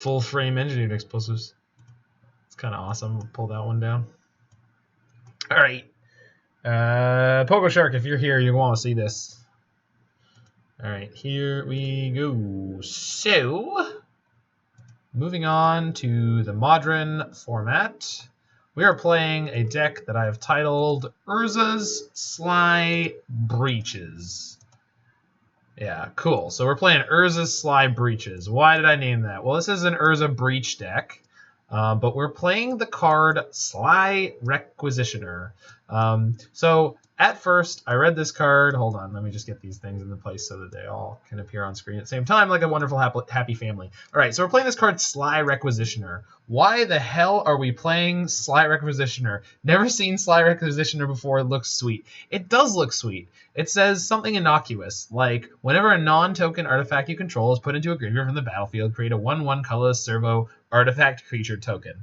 full frame engineered explosives. It's kind of awesome. We'll pull that one down. All right. Pogo Shark, if you're here, you want to see this. All right, here we go. So, moving on to the modern format, we are playing a deck that I have titled Urza's Sly Breaches. Yeah, cool. So we're playing Urza's Sly Breaches. Why did I name that? Well, this is an Urza Breach deck, but we're playing the card Sly Requisitioner. So at first, I read this card. Hold on, let me just get these things into place so that they all can appear on screen at the same time like a wonderful, happy family. All right, so we're playing this card Sly Requisitioner. Why the hell are we playing Sly Requisitioner? Never seen Sly Requisitioner before. It looks sweet. It does look sweet. It says something innocuous, like whenever a non-token artifact you control is put into a graveyard from the battlefield, create a 1/1 colorless servo artifact creature token.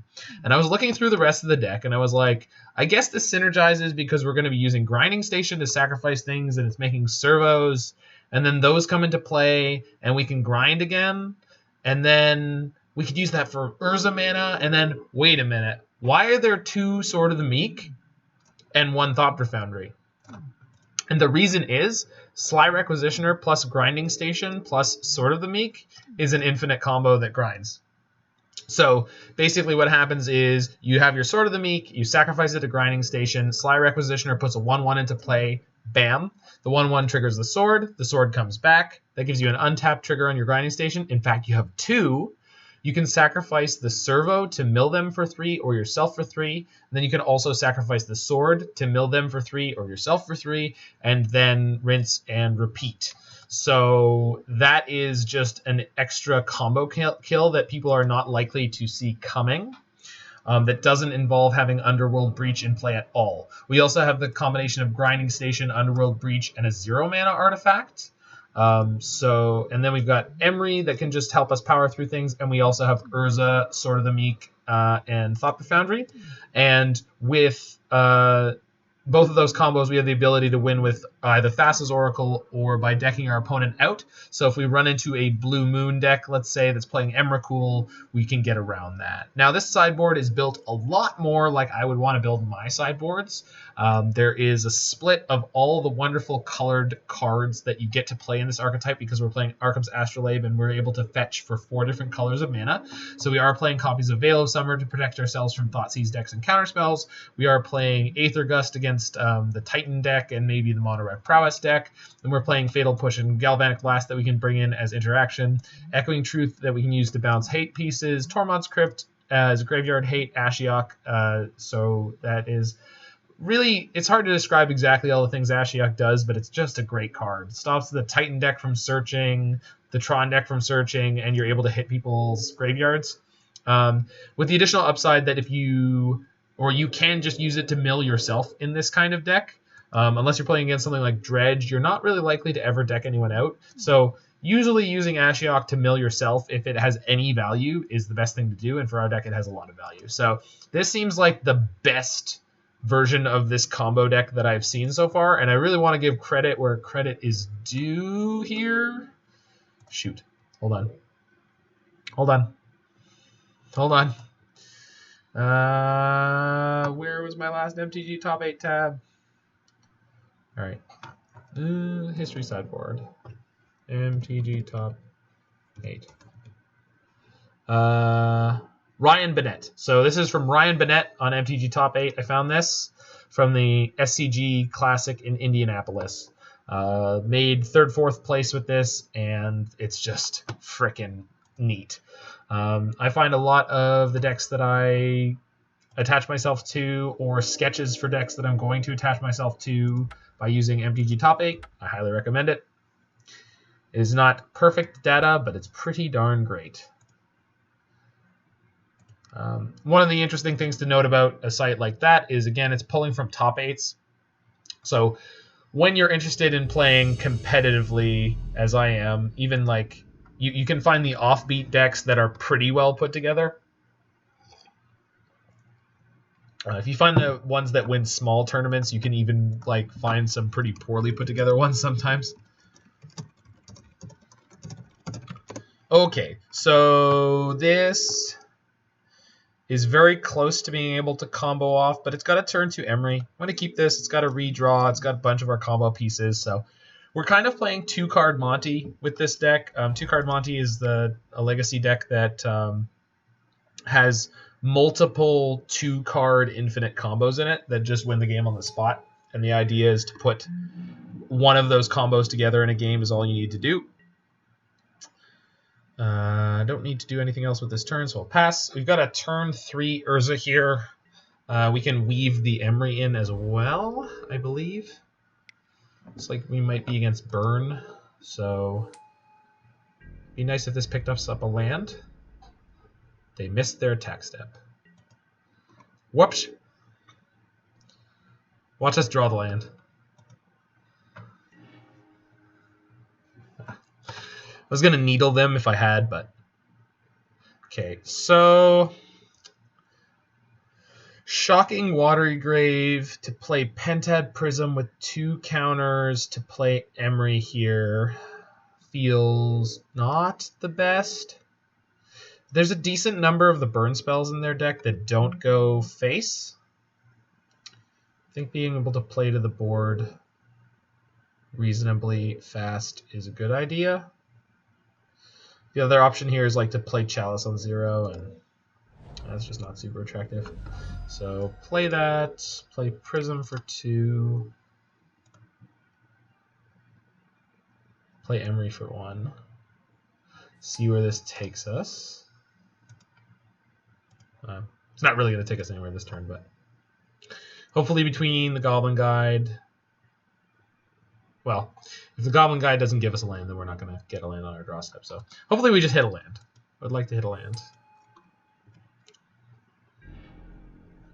And I was looking through the rest of the deck, and I was like, I guess this synergizes because we're going to be using Grinding Station to sacrifice things, and it's making servos, and then those come into play, and we can grind again, and then we could use that for Urza mana, and then, wait a minute, why are there 2 Sword of the Meek and 1 Thopter Foundry? And the reason is, Sly Requisitioner plus Grinding Station plus Sword of the Meek is an infinite combo that grinds. So basically what happens is you have your Sword of the Meek, you sacrifice it to Grinding Station, Sly Requisitioner puts a 1/1 into play, bam. The 1/1 triggers the sword comes back. That gives you an untapped trigger on your Grinding Station. In fact, you have 2. You can sacrifice the servo to mill them for 3 or yourself for 3. And then you can also sacrifice the sword to mill them for 3 or yourself for 3, and then rinse and repeat. So that is just an extra combo kill that people are not likely to see coming. That doesn't involve having Underworld Breach in play at all. We also have the combination of Grinding Station, Underworld Breach, and a 0 mana artifact. And then we've got Emry that can just help us power through things, and we also have Urza, Sword of the Meek, and Thopter Foundry. And with both of those combos, we have the ability to win with either Thassa's Oracle or by decking our opponent out. So if we run into a Blue Moon deck, let's say, that's playing Emrakul, we can get around that. Now, this sideboard is built a lot more like I would want to build my sideboards. There is a split of all the wonderful colored cards that you get to play in this archetype because we're playing Arcum's Astrolabe and we're able to fetch for 4 different colors of mana. So we are playing copies of Veil of Summer to protect ourselves from Thoughtseize decks and counterspells. We are playing Aether Gust against the Titan deck and maybe the Mono Red Prowess deck. And we're playing Fatal Push and Galvanic Blast that we can bring in as interaction. Echoing Truth that we can use to bounce hate pieces. Tormod's Crypt as graveyard hate. Ashiok. So that is... Really, it's hard to describe exactly all the things Ashiok does, but it's just a great card. It stops the Titan deck from searching, the Tron deck from searching, and you're able to hit people's graveyards. With the additional upside that you can just use it to mill yourself in this kind of deck. Unless you're playing against something like Dredge, you're not really likely to ever deck anyone out. So usually using Ashiok to mill yourself, if it has any value, is the best thing to do, and for our deck it has a lot of value. So this seems like the best version of this combo deck that I've seen so far, and I really want to give credit where credit is due here. Shoot. Hold on. Where was my last MTG Top 8 tab? All right. History sideboard. MTG Top 8. Ryan Bennett. So this is from Ryan Bennett on MTG Top 8. I found this from the SCG Classic in Indianapolis. Made 3rd, 4th place with this, and it's just frickin' neat. I find a lot of the decks that I attach myself to, or sketches for decks that I'm going to attach myself to by using MTG Top 8. I highly recommend it. It is not perfect data, but it's pretty darn great. One of the interesting things to note about a site like that is, again, it's pulling from top 8s. So when you're interested in playing competitively, as I am, even like you can find the offbeat decks that are pretty well put together. If you find the ones that win small tournaments, you can even like find some pretty poorly put together ones sometimes. Okay, so this is very close to being able to combo off, but it's got a turn to Emry. I'm going to keep this. It's got a redraw. It's got a bunch of our combo pieces, so we're kind of playing 2-card Monty with this deck. 2-card Monty is a legacy deck that has multiple 2-card infinite combos in it that just win the game on the spot. And the idea is to put one of those combos together in a game is all you need to do. I don't need to do anything else with this turn, so I'll pass. We've got a turn 3 Urza here. We can weave the Emry in as well, I believe. Looks like we might be against burn, so it'd be nice if this picked us up a land. They missed their attack step. Whoops. Watch us draw the land. I was going to needle them if I had, but... Okay, so... Shocking Watery Grave to play Pentad Prism with 2 counters to play Emry here feels not the best. There's a decent number of the burn spells in their deck that don't go face. I think being able to play to the board reasonably fast is a good idea. The other option here is like to play Chalice on 0, and that's just not super attractive. So play that, play Prism for 2, play Emry for 1, see where this takes us. It's not really going to take us anywhere this turn, but hopefully between the Goblin Guide... Well, if the Goblin Guide doesn't give us a land, then we're not going to get a land on our draw step. So hopefully we just hit a land. I'd like to hit a land.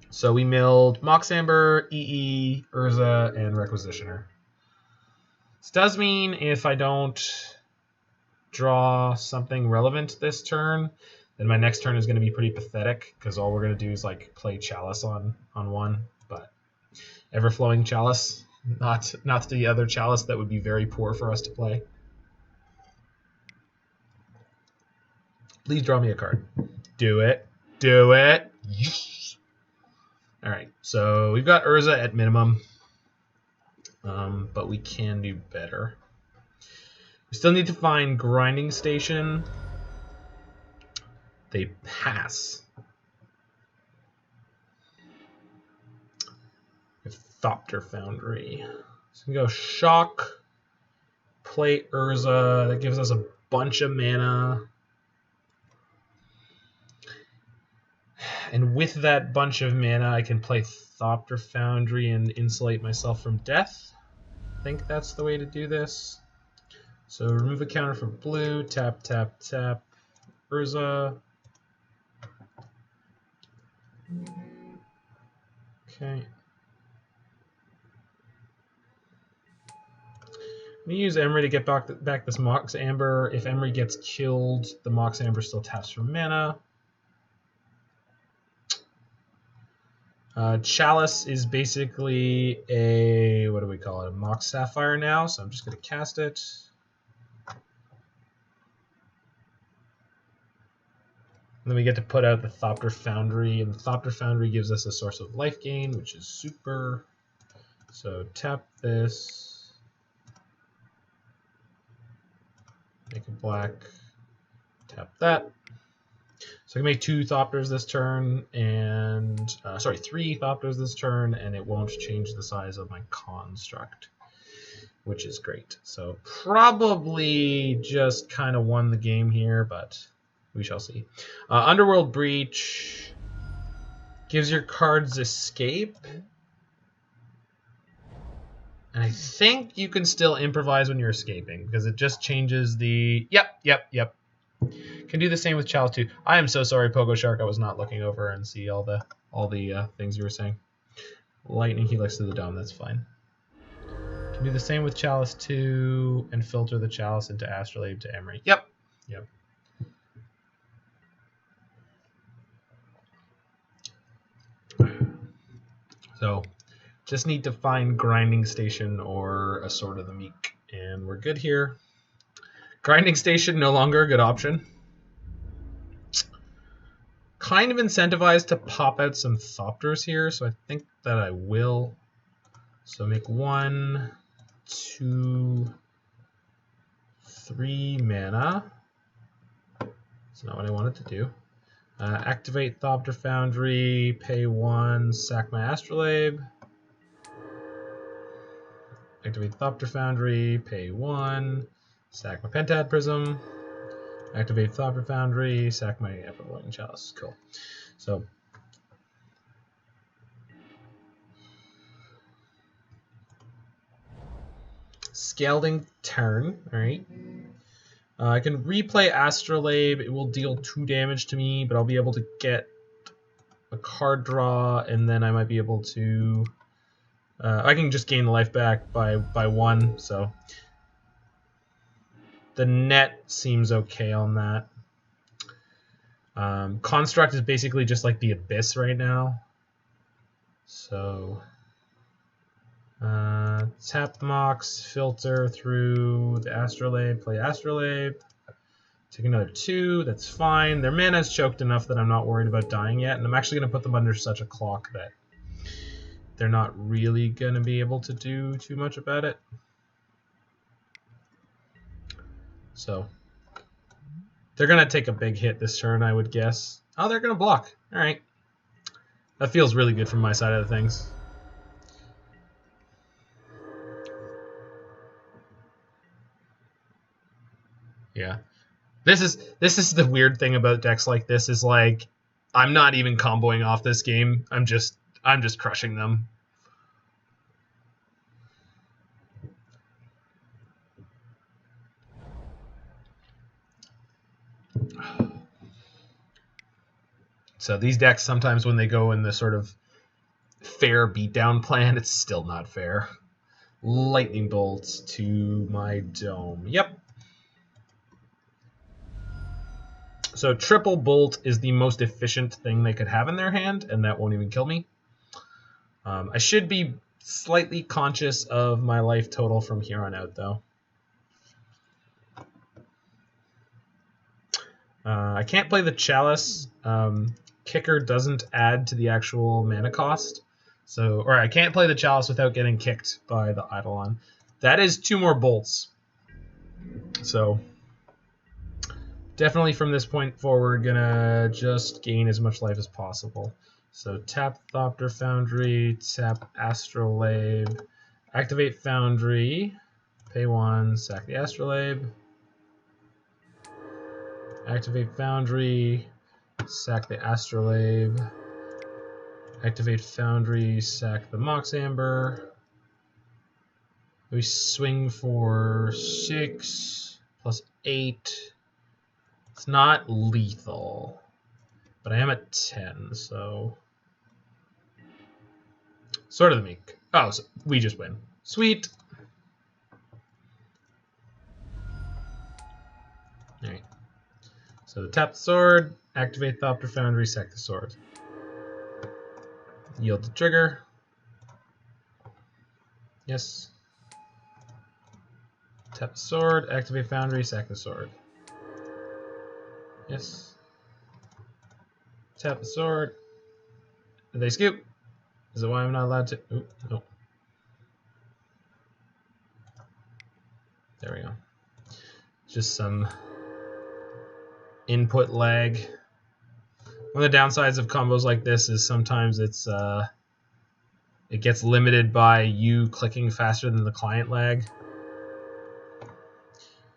So we milled Mox Amber, EE, Urza, and Requisitioner. This does mean if I don't draw something relevant this turn, then my next turn is going to be pretty pathetic, because all we're going to do is like play Chalice on 1. But Everflowing Chalice, not the other Chalice that would be very poor for us to play. Please draw me a card. Do it. Do it. Yes. All right, so we've got Urza at minimum, but we can do better. We still need to find Grinding Station. They pass. With Thopter Foundry. So we go Shock, play Urza. That gives us a bunch of mana. And with that bunch of mana, I can play Thopter Foundry and insulate myself from death. I think that's the way to do this. So remove a counter for blue, tap, tap, tap, Urza. Okay. I'm going to use Emry to get back this Mox Amber. If Emry gets killed, the Mox Amber still taps for mana. Chalice is basically a, what do we call it, a Mox Sapphire now, so I'm just going to cast it. And then we get to put out the Thopter Foundry, and the Thopter Foundry gives us a source of life gain, which is super. So tap this, make it black, tap that. So I can make 2 Thopters this turn, and 3 Thopters this turn, and it won't change the size of my construct, which is great. So probably just kind of won the game here, but we shall see. Underworld Breach gives your cards escape. And I think you can still improvise when you're escaping, because it just changes the... Yep. Can do the same with Chalice too. I am so sorry, Pogo Shark. I was not looking over and see all the things you were saying. Lightning Helix to the Dome, that's fine. Can do the same with Chalice 2 and filter the Chalice into Astrolabe to Emry. Yep. So, just need to find Grinding Station or a Sword of the Meek, and we're good here. Grinding Station, no longer a good option. Kind of incentivized to pop out some Thopters here, so I think that I will. So make 1, 2, 3 mana. That's not what I wanted to do. Activate Thopter Foundry, pay 1, sack my Astrolabe. Activate Thopter Foundry, pay 1, sack my Pentad Prism. Activate Thopter Foundry, sack my Everflowing Chalice. Cool. So Scalding Tarn, alright. I can replay Astrolabe. It will deal 2 damage to me, but I'll be able to get a card draw, and then I might be able to... I can just gain the life back by 1, so... The net seems okay on that. Construct is basically just like the Abyss right now. So... tap Mox, filter through the Astrolabe, play Astrolabe, take another 2, that's fine. Their mana is choked enough that I'm not worried about dying yet, and I'm actually going to put them under such a clock that they're not really going to be able to do too much about it. So, they're going to take a big hit this turn, I would guess. Oh, they're going to block. Alright. That feels really good from my side of the things. Yeah. This is the weird thing about decks like this is like I'm not even comboing off this game. I'm just crushing them. So these decks sometimes when they go in the sort of fair beatdown plan, it's still not fair. Lightning bolts to my dome. Yep. So triple bolt is the most efficient thing they could have in their hand, and that won't even kill me. I should be slightly conscious of my life total from here on out, though. I can't play the Chalice. Kicker doesn't add to the actual mana cost. So, or I can't play the Chalice without getting kicked by the Eidolon. That is 2 more bolts. So... definitely from this point forward, gonna just gain as much life as possible. So tap Thopter Foundry, tap Astrolabe, activate Foundry, pay 1, sack the Astrolabe, activate Foundry, sack the Astrolabe, activate Foundry, sack the Mox Amber. We swing for 6 plus 8. It's not lethal, but I am at 10, so... Sort of the Meek. Oh, so we just win. Sweet! Alright. So tap the sword, activate Thopter Foundry, sack the sword. Yield the trigger. Yes. Tap the sword, activate Foundry, sack the sword. Yes. Tap the sword. Did they scoop? Is that why I'm not allowed to? Ooh, no. There we go. Just some input lag. One of the downsides of combos like this is sometimes it gets limited by you clicking faster than the client lag.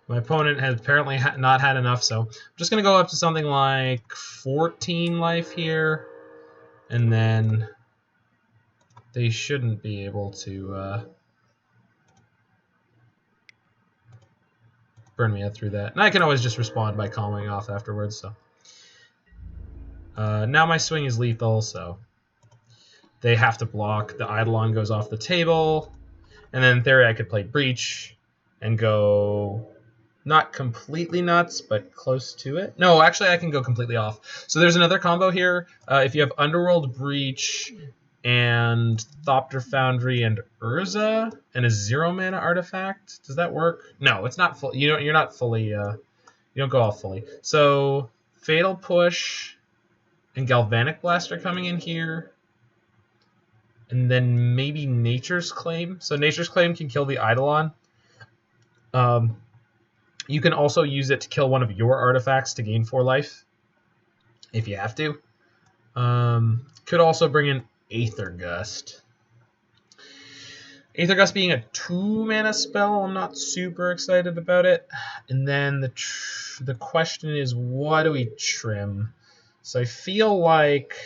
My opponent has apparently not had enough, so I'm just going to go up to something like 14 life here, and then they shouldn't be able to burn me out through that. And I can always just respond by comboing off afterwards. So now my swing is lethal, so they have to block. The Eidolon goes off the table, and then in theory I could play Breach and go... not completely nuts, but close to it. No, actually, I can go completely off. So there's another combo here. If you have Underworld Breach and Thopter Foundry and Urza and a 0-mana artifact. Does that work? No, it's not full. You're not fully. You don't go off fully. So Fatal Push and Galvanic Blast are coming in here, and then maybe Nature's Claim. So Nature's Claim can kill the Eidolon. You can also use it to kill one of your artifacts to gain 4 life, if you have to. Could also bring in Aether Gust. Aether Gust being a 2-mana spell, I'm not super excited about it. And then the question is, what do we trim? So I feel like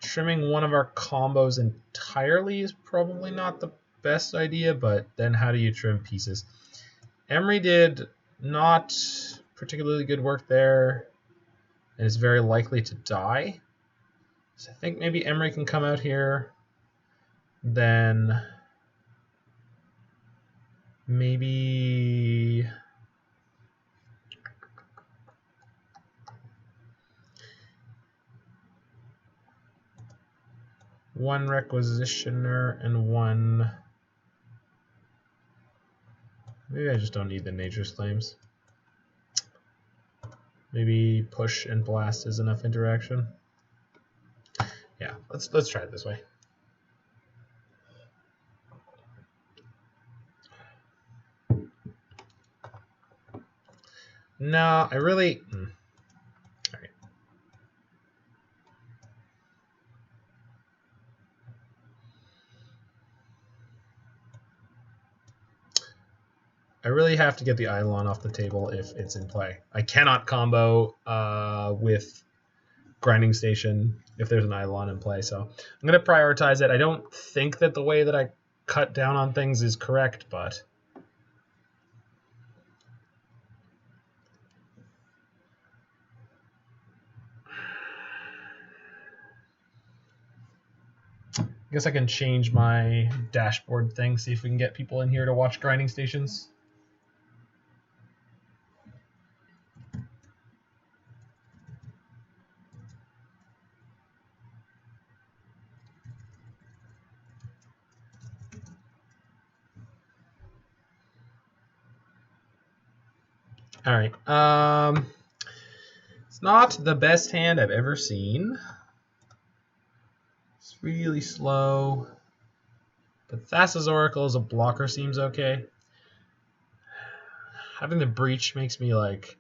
trimming one of our combos entirely is probably not the best idea, but then how do you trim pieces? Emry did not particularly good work there, and is very likely to die. So I think maybe Emry can come out here. Then maybe one Requisitioner and one. Maybe I just don't need the Nature's Claims. Maybe Push and Blast is enough interaction. Yeah, let's try it this way. No, I really. All right. I really have to get the Eidolon off the table if it's in play. I cannot combo with Grinding Station if there's an Eidolon in play, so I'm going to prioritize it. I don't think that the way that I cut down on things is correct, but I guess I can change my dashboard thing, see if we can get people in here to watch Grinding Stations. All right. It's not the best hand I've ever seen. It's really slow. But Thassa's Oracle as a blocker seems okay. Having the Breach makes me like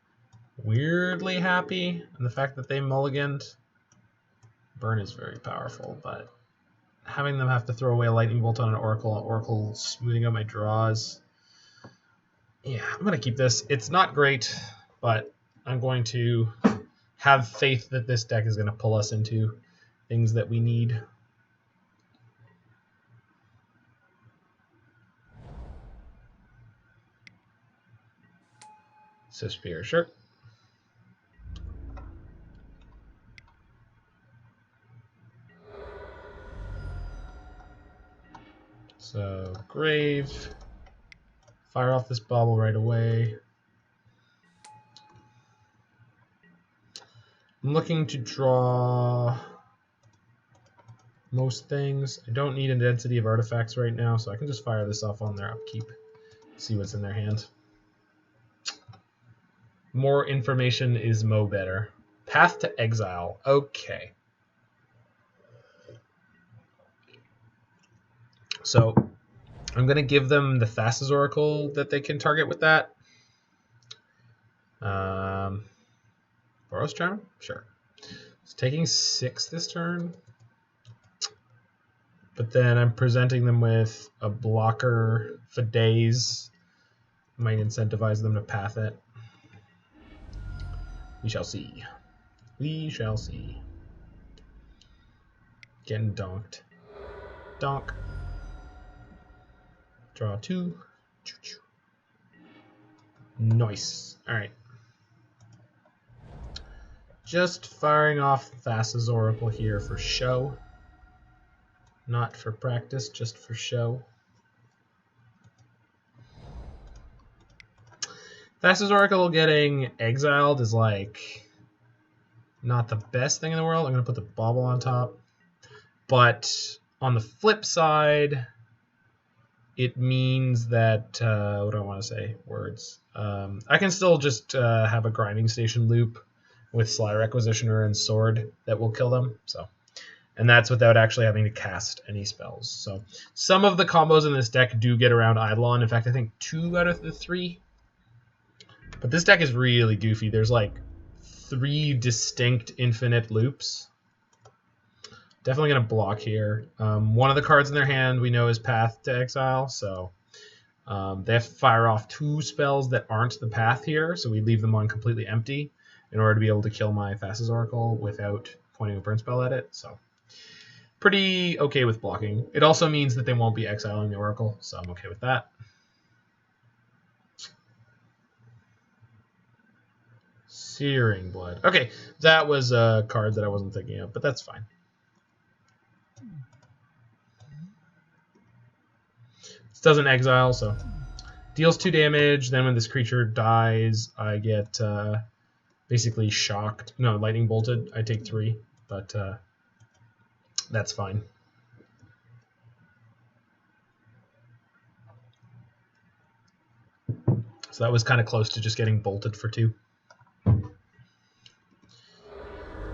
weirdly happy, and the fact that they mulliganed. Burn is very powerful, but having them have to throw away a Lightning Bolt on an Oracle smoothing out my draws. Yeah, I'm going to keep this. It's not great, but I'm going to have faith that this deck is going to pull us into things that we need. So Spear, sure. So Grave. Fire off this Bauble right away. I'm looking to draw most things. I don't need a density of artifacts right now, so I can just fire this off on their upkeep. See what's in their hand. More information is mo better. Path to Exile. Okay. So I'm going to give them the Thassa's Oracle that they can target with that. Boros Charm? Sure. It's taking 6 this turn. But then I'm presenting them with a blocker for days. Might incentivize them to path it. We shall see. We shall see. Getting donked. Donk. Draw 2. Nice. Alright. Just firing off Thassa's Oracle here for show. Not for practice, just for show. Thassa's Oracle getting exiled is like not the best thing in the world. I'm going to put the Bauble on top. But on the flip side, it means that, what do I want to say? Words. I can still just have a grinding station loop with Sly Requisitioner and Sword that will kill them. And that's without actually having to cast any spells. So some of the combos in this deck do get around Eidolon. In fact, I think 2 out of the 3. But this deck is really goofy. There's like 3 distinct infinite loops. Definitely going to block here. One of the cards in their hand we know is Path to Exile. So they have to fire off 2 spells that aren't the Path here. So we leave them on completely empty in order to be able to kill my Thassa's Oracle without pointing a burn spell at it. So pretty okay with blocking. It also means that they won't be exiling the Oracle, so I'm okay with that. Searing Blood. Okay, that was a card that I wasn't thinking of, but that's fine. This doesn't exile, so deals 2 damage. Then when this creature dies, I get basically shocked. No, lightning bolted. I take 3, but that's fine. So that was kind of close to just getting bolted for 2.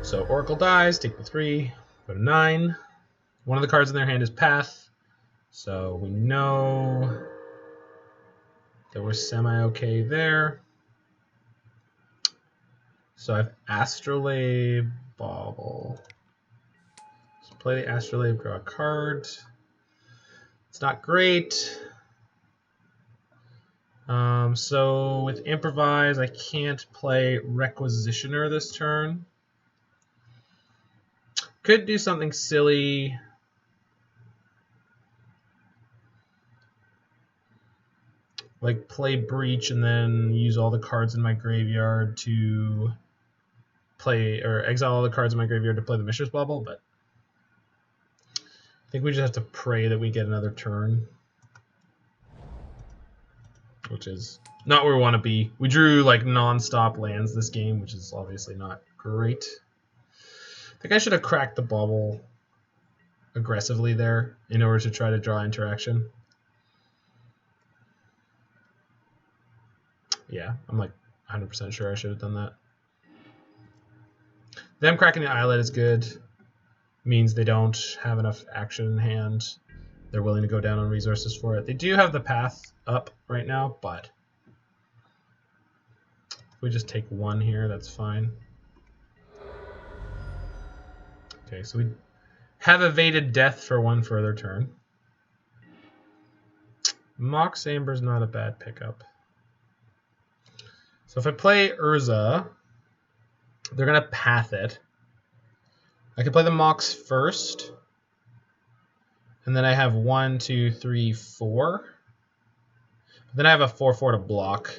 So Oracle dies, take the 3, go to 9. One of the cards in their hand is Path, so we know that we're semi-okay there. So I have Astrolabe, Bauble. So play the Astrolabe, draw a card. It's not great. So with Improvise, I can't play Requisitioner this turn. Could do something silly. Like play Breach and then use all the cards in my graveyard to play, or exile all the cards in my graveyard to play the Mishra's Bauble, but I think we just have to pray that we get another turn. Which is not where we want to be. We drew like non-stop lands this game, which is obviously not great. I think I should have cracked the Bauble aggressively there in order to try to draw interaction. Yeah, I'm like 100% sure I should have done that. Them cracking the Islet is good. Means they don't have enough action in hand. They're willing to go down on resources for it. They do have the Path up right now, but if we just take 1 here, that's fine. Okay, so we have evaded death for 1 further turn. Mox Amber's not a bad pickup. So if I play Urza, they're going to Path it. I can play the Mox first. And then I have 1, 2, 3, 4. Then I have a 4/4 to block.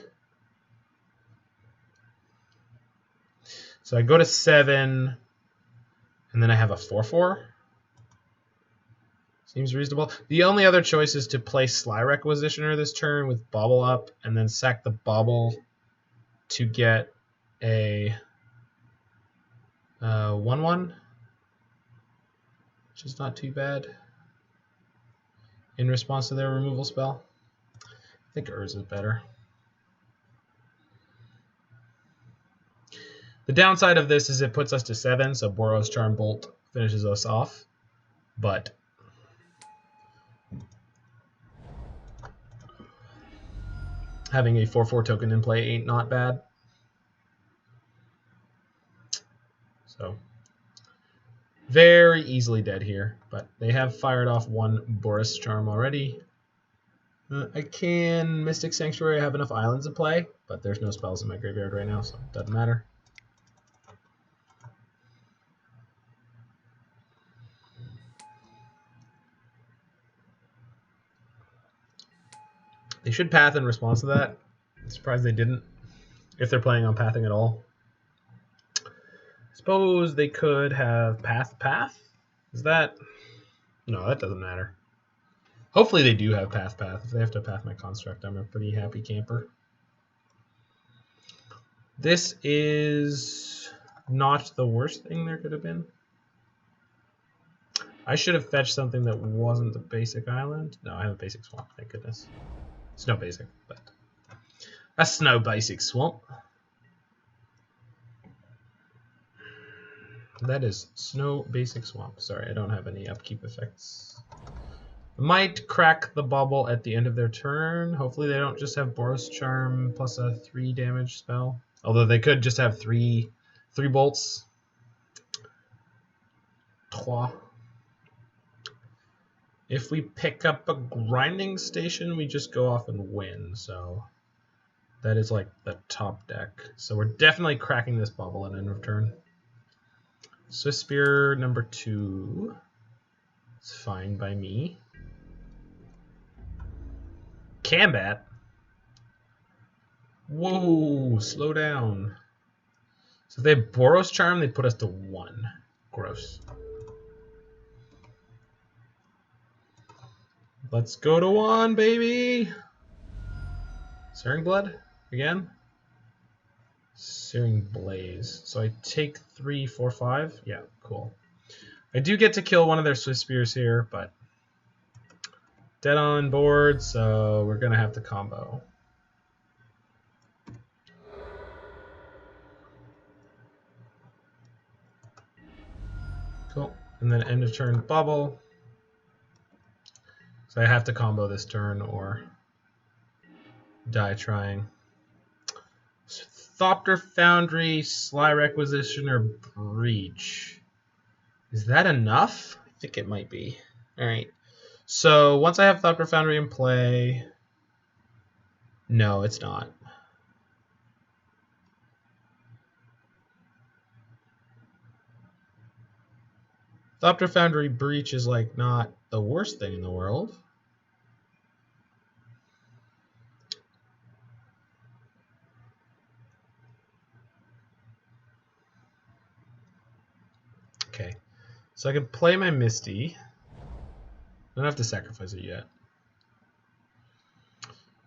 So I go to 7, and then I have a 4/4. Seems reasonable. The only other choice is to play Sly Requisitioner this turn with Bauble up, and then sack the Bauble to get a 1/1, which is not too bad in response to their removal spell. I think Urza is better. The downside of this is it puts us to 7, so Boros Charm Bolt finishes us off. But having a 4/4 token in play ain't not bad. So very easily dead here, but they have fired off 1 Boros Charm already. I can Mystic Sanctuary. I have enough islands to play, but there's no spells in my graveyard right now, so it doesn't matter. They should Path in response to that. I'm surprised they didn't, if they're planning on pathing at all. Suppose they could have Path. Is that? No, that doesn't matter. Hopefully they do have Path. If they have to Path my Construct, I'm a pretty happy camper. This is not the worst thing there could have been. I should have fetched something that wasn't a basic island. No, I have a basic swamp, thank goodness. It's no basic, but that's no basic swamp. That is Snow Basic Swamp. Sorry, I don't have any upkeep effects. Might crack the Bauble at the end of their turn. Hopefully they don't just have Boros Charm plus a 3 damage spell. Although they could just have three bolts. Trois. If we pick up a grinding station, we just go off and win. So that is like the top deck. So we're definitely cracking this Bauble at end of turn. Swift Spear number 2. It's fine by me. Combat. Whoa, slow down. So if they have Boros Charm, they put us to 1. Gross. Let's go to 1, baby. Searing Blood again. Searing Blaze. So I take 3, 4, 5. Yeah, cool. I do get to kill one of their Swift Spears here, but dead on board, so we're gonna have to combo. Cool. And then end of turn Bauble. So I have to combo this turn or die trying. Thopter Foundry, Sly Requisitioner, Breach. Is that enough? I think it might be. Alright. So once I have Thopter Foundry in play... No, it's not. Thopter Foundry Breach is like not the worst thing in the world. Okay, so I can play my Misty. I don't have to sacrifice it yet.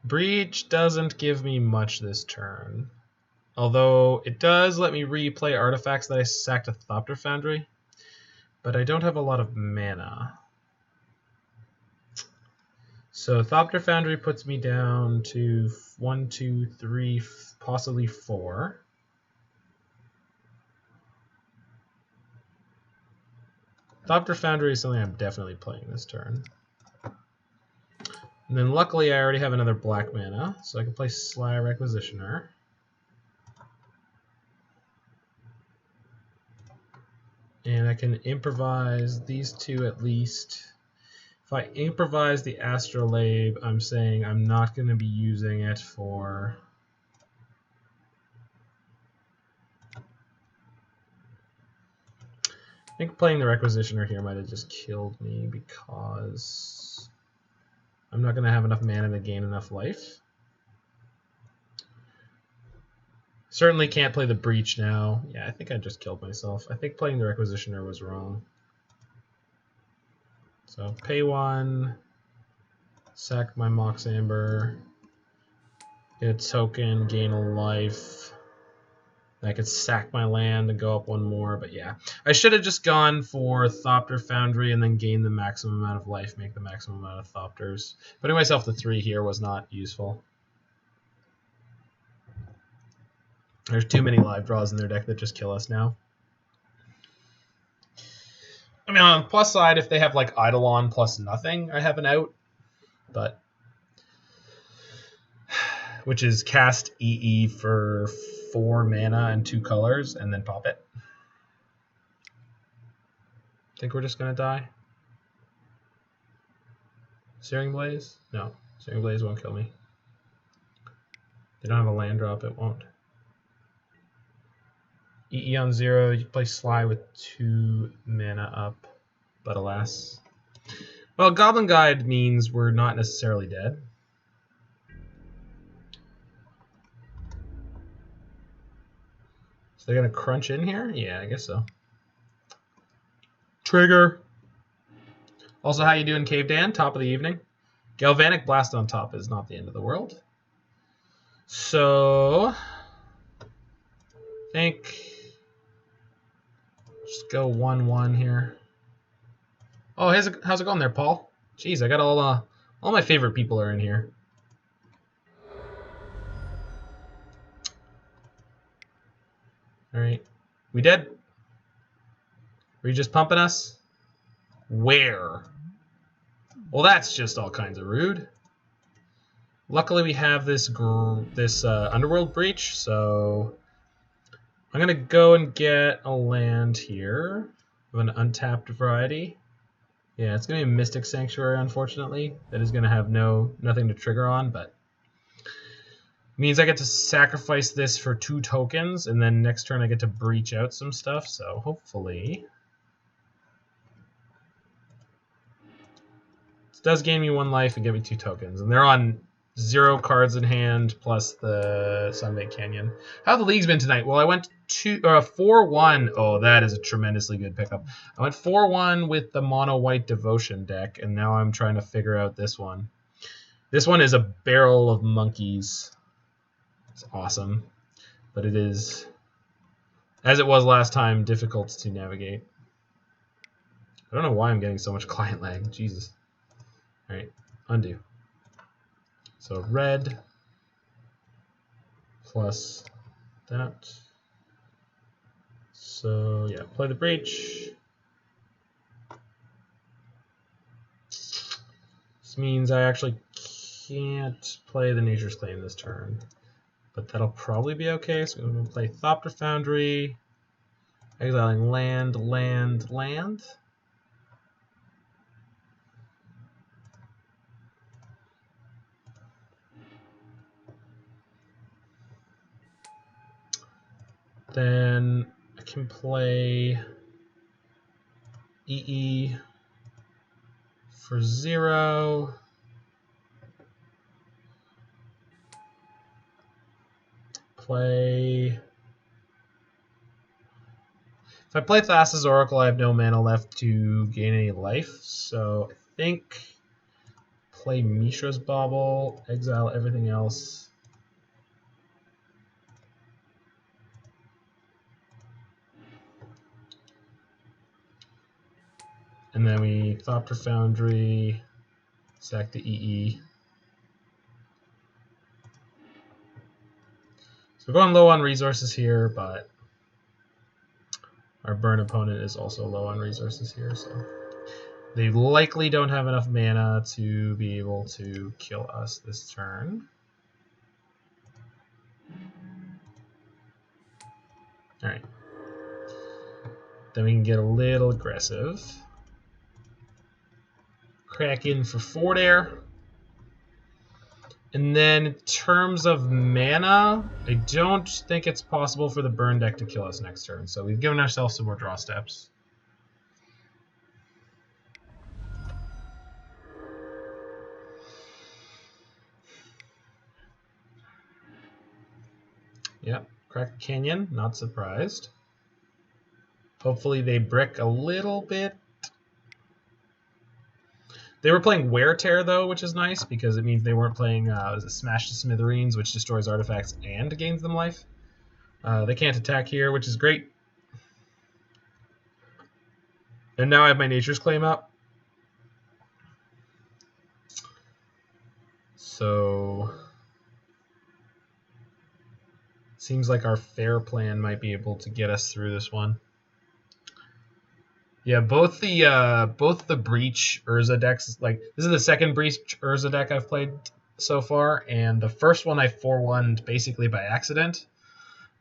Breach doesn't give me much this turn. Although it does let me replay artifacts that I sacked to Thopter Foundry. But I don't have a lot of mana. So Thopter Foundry puts me down to 1, 2, 3, possibly 4. Thopter Foundry is something I'm definitely playing this turn. And then luckily I already have another black mana, so I can play Sly Requisitioner. And I can improvise these two at least. If I improvise the Astrolabe, I'm saying I'm not going to be using it for... I think playing the Requisitioner here might have just killed me because I'm not going to have enough mana to gain enough life. Certainly can't play the Breach now. Yeah, I think I just killed myself. I think playing the Requisitioner was wrong. So pay 1, sack my Mox Amber, get a token, gain a life. I could sack my land and go up 1 more, but yeah. I should have just gone for Thopter Foundry and then gain the maximum amount of life, make the maximum amount of Thopters. Putting myself to 3 here was not useful. There's too many live draws in their deck that just kill us now. I mean, on the plus side, if they have like Eidolon plus nothing, I have an out. But which is cast EE for 4 mana and 2 colors, and then pop it. Think we're just gonna die? Searing Blaze? No, Searing Blaze won't kill me. They don't have a land drop, it won't. EE on 0, you play Sly with 2 mana up, but alas. Well, Goblin Guide means we're not necessarily dead. So they're gonna crunch in here? Yeah, I guess so. Trigger. Also, how you doing, Cave Dan? Top of the evening. Galvanic Blast on top is not the end of the world. So, I think Just go 1/1 here. Oh, how's it going there, Paul? Jeez, I got all my favorite people are in here. All right, we dead? Were you just pumping us? Where? Well, that's just all kinds of rude. Luckily, we have this Underworld Breach, so I'm gonna go and get a land here of an untapped variety. Yeah, it's gonna be a Mystic Sanctuary, unfortunately. That is gonna have nothing to trigger on, but means I get to sacrifice this for 2 tokens, and then next turn I get to breach out some stuff. So hopefully, this does gain me 1 life and give me 2 tokens, and they're on 0 cards in hand plus the Sunbaked Canyon. How have the leagues been tonight? Well, I went 4-1. Oh, that is a tremendously good pickup. I went 4-1 with the mono white devotion deck, and now I'm trying to figure out this one. This one is a barrel of monkeys. It's awesome, but it is, as it was last time, difficult to navigate. I don't know why I'm getting so much client lag. Jesus. All right, undo. So red plus that. So yeah, play the breach. This means I actually can't play the Nature's Claim this turn, but that'll probably be okay. So I'm going to play Thopter Foundry, exiling land. Then I can play EE for 0. Play. If I play Thassa's Oracle, I have no mana left to gain any life, so I think play Mishra's Bauble, exile everything else. And then we Thopter Foundry, sack the EE. So we're going low on resources here, but our burn opponent is also low on resources here, so they likely don't have enough mana to be able to kill us this turn. All right. Then we can get a little aggressive. Crack in for 4 there. And then in terms of mana, I don't think it's possible for the burn deck to kill us next turn. So we've given ourselves some more draw steps. Yep, crack canyon, not surprised. Hopefully they brick a little bit. They were playing Wear Tear, though, which is nice, because it means they weren't playing Smash to Smithereens, which destroys artifacts and gains them life. They can't attack here, which is great. And now I have my Nature's Claim up. So seems like our fair plan might be able to get us through this one. Yeah, both the Breach Urza decks, like this is the second Breach Urza deck I've played so far, and the first one I 4-1'd basically by accident,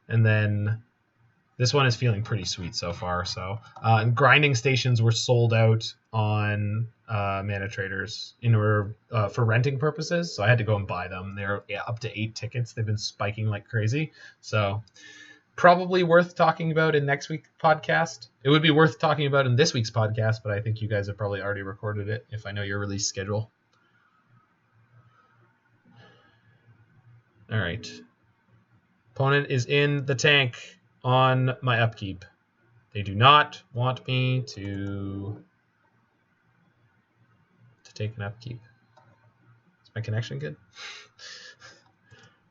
and then this one is feeling pretty sweet so far. So and grinding stations were sold out on Mana Traders in order for renting purposes, so I had to go and buy them. They're up to 8 tickets. They've been spiking like crazy, so probably worth talking about in next week's podcast. It would be worth talking about in this week's podcast, but I think you guys have probably already recorded it if I know your release schedule. All right. Opponent is in the tank on my upkeep. They do not want me to take an upkeep. Is my connection good?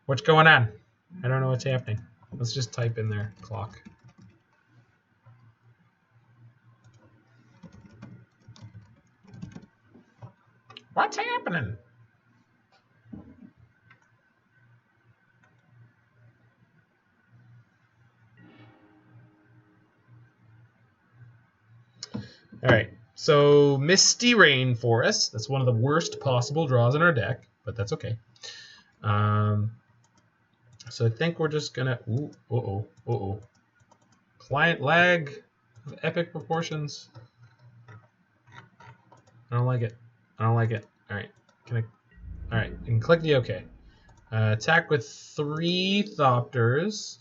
What's going on? I don't know what's happening. Let's just type in there, clock. What's happening? All right, so Misty Rainforest. That's one of the worst possible draws in our deck, but that's okay. So I think we're just gonna. Client lag of epic proportions. I don't like it. I don't like it. All right, can I? All right, and click the OK. Attack with 3 Thopters,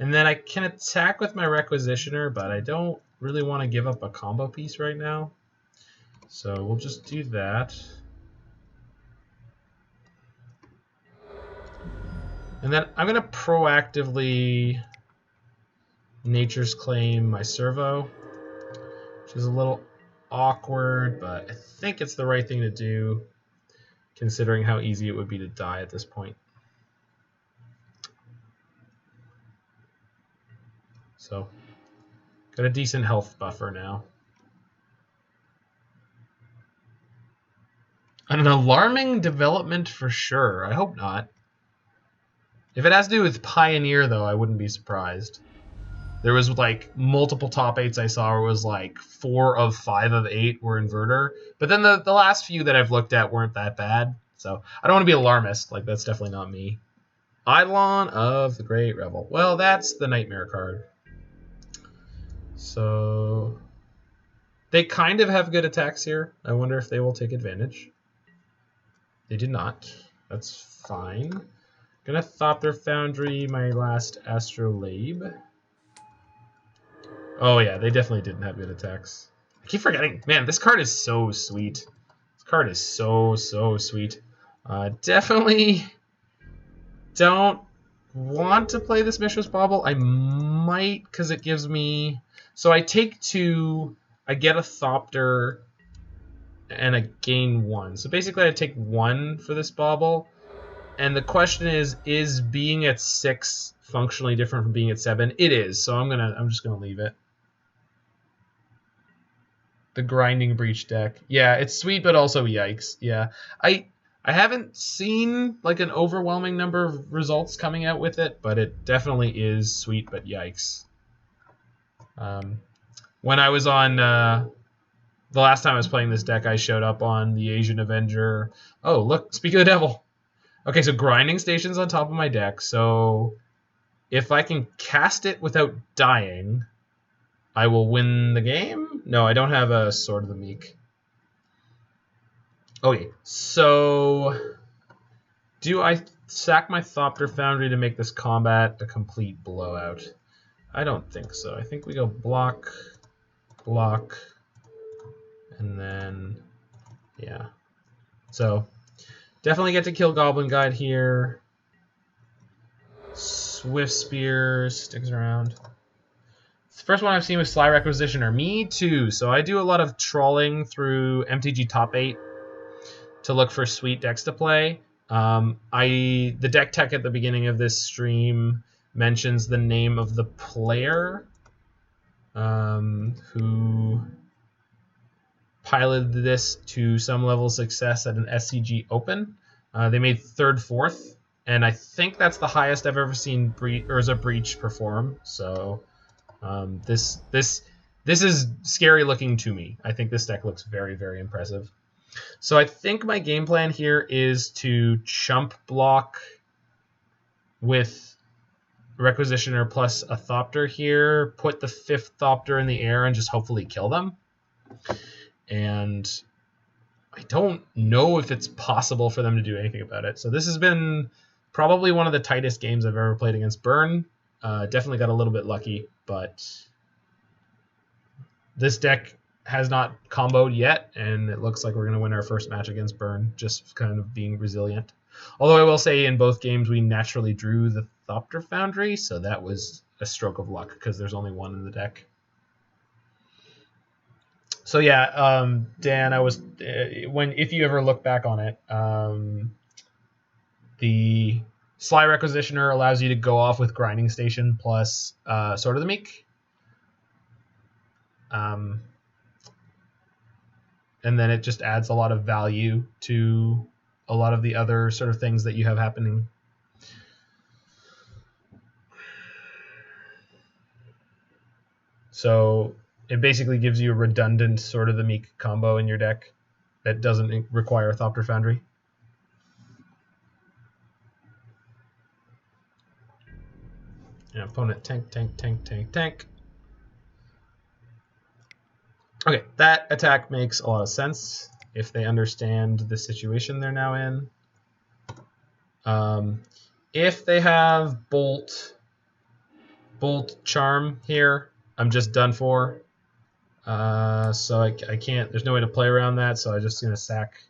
and then I can attack with my Requisitioner, but I don't really want to give up a combo piece right now. So we'll just do that. And then I'm going to proactively Nature's Claim my Servo, which is a little awkward, but I think it's the right thing to do, considering how easy it would be to die at this point. So, got a decent health buffer now. An alarming development for sure. I hope not. If it has to do with Pioneer, though, I wouldn't be surprised. There was like multiple top 8s I saw where it was like 4 of 5 of 8 were Inverter. But then the last few that I've looked at weren't that bad. So I don't want to be alarmist. Like, that's definitely not me. Eidolon of the Great Revel. Well, that's the Nightmare card. So they kind of have good attacks here. I wonder if they will take advantage. They did not. That's fine. Gonna Thopter Foundry my last Astrolabe. Oh yeah, they definitely didn't have good attacks. I keep forgetting. Man, this card is so sweet. This card is so sweet. Definitely don't want to play this Mishra's Bauble. I might, because it gives me... So I take 2, I get a Thopter, and I gain 1. So basically I take 1 for this Bauble. And the question is being at 6 functionally different from being at 7? It is, so I'm just gonna leave it. The Grinding Breach deck. Yeah, it's sweet, but also yikes. Yeah. I haven't seen like an overwhelming number of results coming out with it, but it definitely is sweet, but yikes. When I was on the last time I was playing this deck, I showed up on the Asian Avenger. Oh, look, Speak of the Devil. Okay, so Grinding Station's on top of my deck, so if I can cast it without dying, I will win the game? No, I don't have a Sword of the Meek. Okay, so do I sack my Thopter Foundry to make this combat a complete blowout? I don't think so. I think we go block, block, and then, yeah. So, definitely get to kill Goblin Guide here. Swift Spear sticks around. It's the first one I've seen with Sly Requisitioner. Me too. So I do a lot of trawling through MTG Top 8 to look for sweet decks to play. The deck tech at the beginning of this stream mentions the name of the player who piloted this to some level of success at an SCG Open. They made 3rd, 4th, and I think that's the highest I've ever seen Urza Breach perform. So this is scary looking to me. I think this deck looks very, very impressive. So I think my game plan here is to chump block with Requisitioner plus a Thopter here, put the 5th Thopter in the air, and just hopefully kill them. And I don't know if it's possible for them to do anything about it. So this has been probably one of the tightest games I've ever played against Burn. Definitely got a little bit lucky, but this deck has not comboed yet, and it looks like we're going to win our first match against Burn, just kind of being resilient. Although I will say in both games we naturally drew the Thopter Foundry, so that was a stroke of luck because there's only 1 in the deck. So yeah, Dan, I was if you ever look back on it, the Sly Requisitioner allows you to go off with Grinding Station plus Sword of the Meek. and then it just adds a lot of value to a lot of the other sort of things that you have happening. So it basically gives you a redundant sort of the Meek combo in your deck that doesn't require Thopter Foundry. And opponent tank, tank, tank, tank, tank. Okay, that attack makes a lot of sense if they understand the situation they're now in. If they have Bolt Charm here, I'm just done for. So I can't, there's no way to play around that, so I'm just going to sack.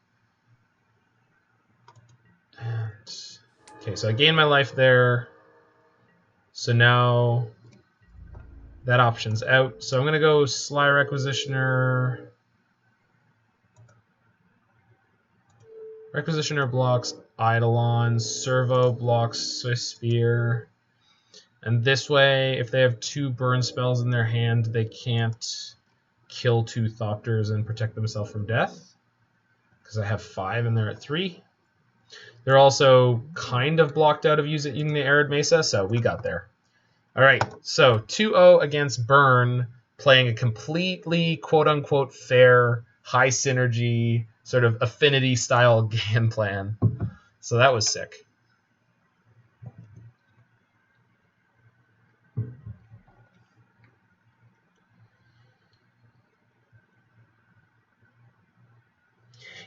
And, okay, so I gain my life there. So now that option's out. So I'm going to go Sly Requisitioner. Requisitioner blocks Eidolon. Servo blocks Swiss Spear. And this way, if they have 2 burn spells in their hand, they can't kill 2 Thopters and protect themselves from death. Because I have 5 and they're at 3. They're also kind of blocked out of using the Arid Mesa, so we got there. All right, so 2-0 against Burn, playing a completely quote-unquote fair, high synergy, sort of affinity-style game plan. So that was sick.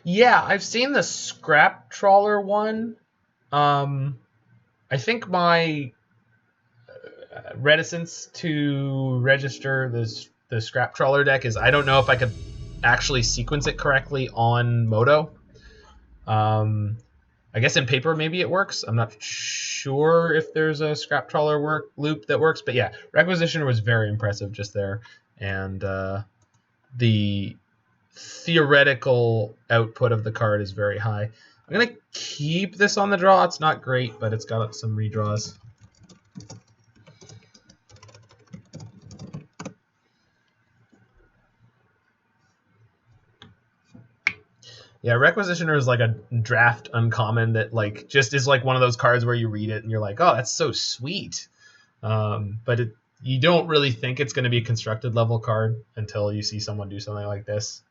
Yeah, I've seen the Scrap Trawler one. I think my reticence to register the Scrap Trawler deck is I don't know if I could actually sequence it correctly on Moto. I guess in paper maybe it works. I'm not sure if there's a Scrap Trawler loop that works, but yeah, Requisitioner was very impressive just there, and the theoretical output of the card is very high. I'm gonna keep this on the draw. It's not great, but it's got some redraws. Yeah, Requisitioner is like a draft uncommon that like just is like one of those cards where you read it and you're like, oh, that's so sweet. But you don't really think it's going to be a constructed level card until you see someone do something like this.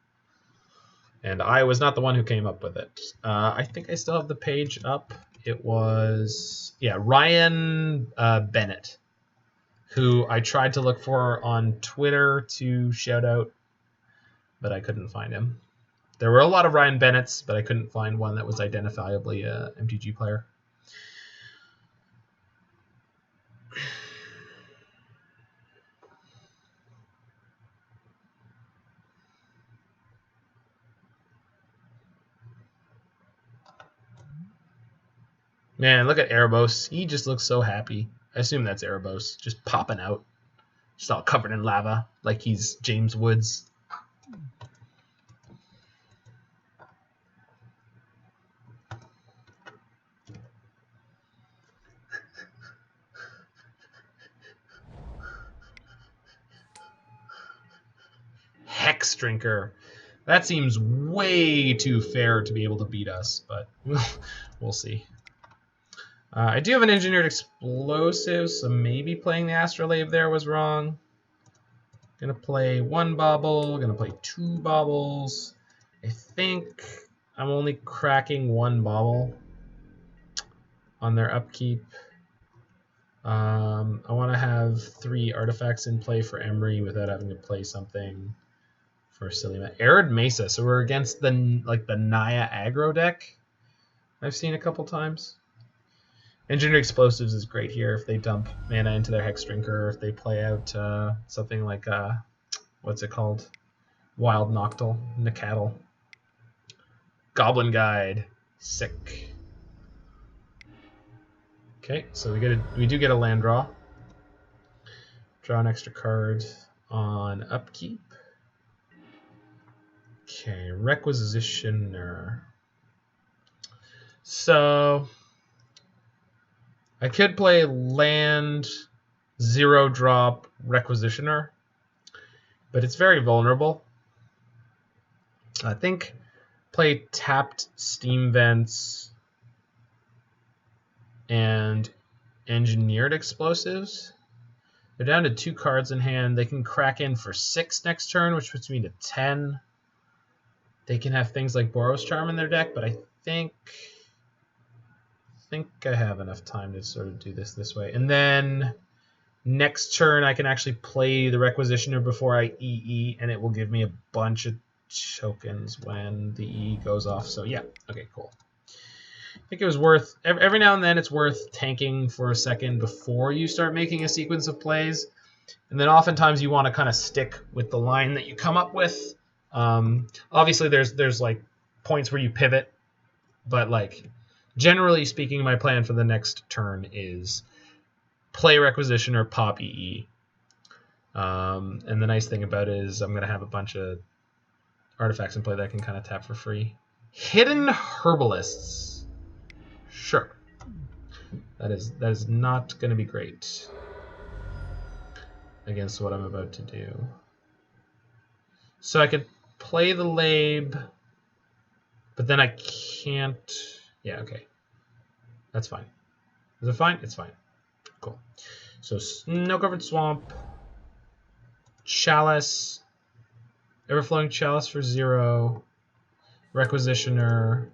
And I was not the one who came up with it. I think I still have the page up. It was, yeah, Ryan Bennett, who I tried to look for on Twitter to shout out, but I couldn't find him. There were a lot of Ryan Bennetts, but I couldn't find one that was identifiably a MTG player. Man, look at Erebos. He just looks so happy. I assume that's Erebos, just popping out. Just all covered in lava, like he's James Woods. Hex Drinker. That seems way too fair to be able to beat us, but we'll see. I do have an Engineered Explosive, so maybe playing the Astrolabe there was wrong. Gonna play 1 Bauble, gonna play 2 Baubles. I think I'm only cracking 1 Bauble on their upkeep. I want to have 3 artifacts in play for Emry without having to play something for silly Arid Mesa. So we're against the Naya aggro deck I've seen a couple times. Engineered Explosives is great here if they dump mana into their Hex Drinker, if they play out something like, what's it called? Wild Nacatl. Goblin Guide. Sick. Okay, so we do get a land draw. Draw an extra card on upkeep. Okay, Requisitioner. So I could play land 0-drop Requisitioner, but it's very vulnerable. I think play tapped Steam Vents and Engineered Explosives. They're down to 2 cards in hand. They can crack in for 6 next turn, which puts me to 10. They can have things like Boros Charm in their deck, but I think I have enough time to sort of do this way. And then next turn, I can actually play the Requisitioner before I EE, and it will give me a bunch of tokens when the EE goes off. So yeah, okay, cool. I think it was worth, every now and then it's worth tanking for a second before you start making a sequence of plays. And then oftentimes you want to kind of stick with the line that you come up with. Obviously there's like points where you pivot, but like generally speaking, my plan for the next turn is play Requisition or pop EE. And the nice thing about it is I'm going to have a bunch of artifacts in play that I can kind of tap for free. Hidden Herbalists. Sure. That is not going to be great against what I'm about to do. So I could play the Labe, but then I can't. Yeah, okay. That's fine. Is it fine? It's fine. Cool. So Snow-Covered Swamp, Chalice, Everflowing Chalice for 0, Requisitioner,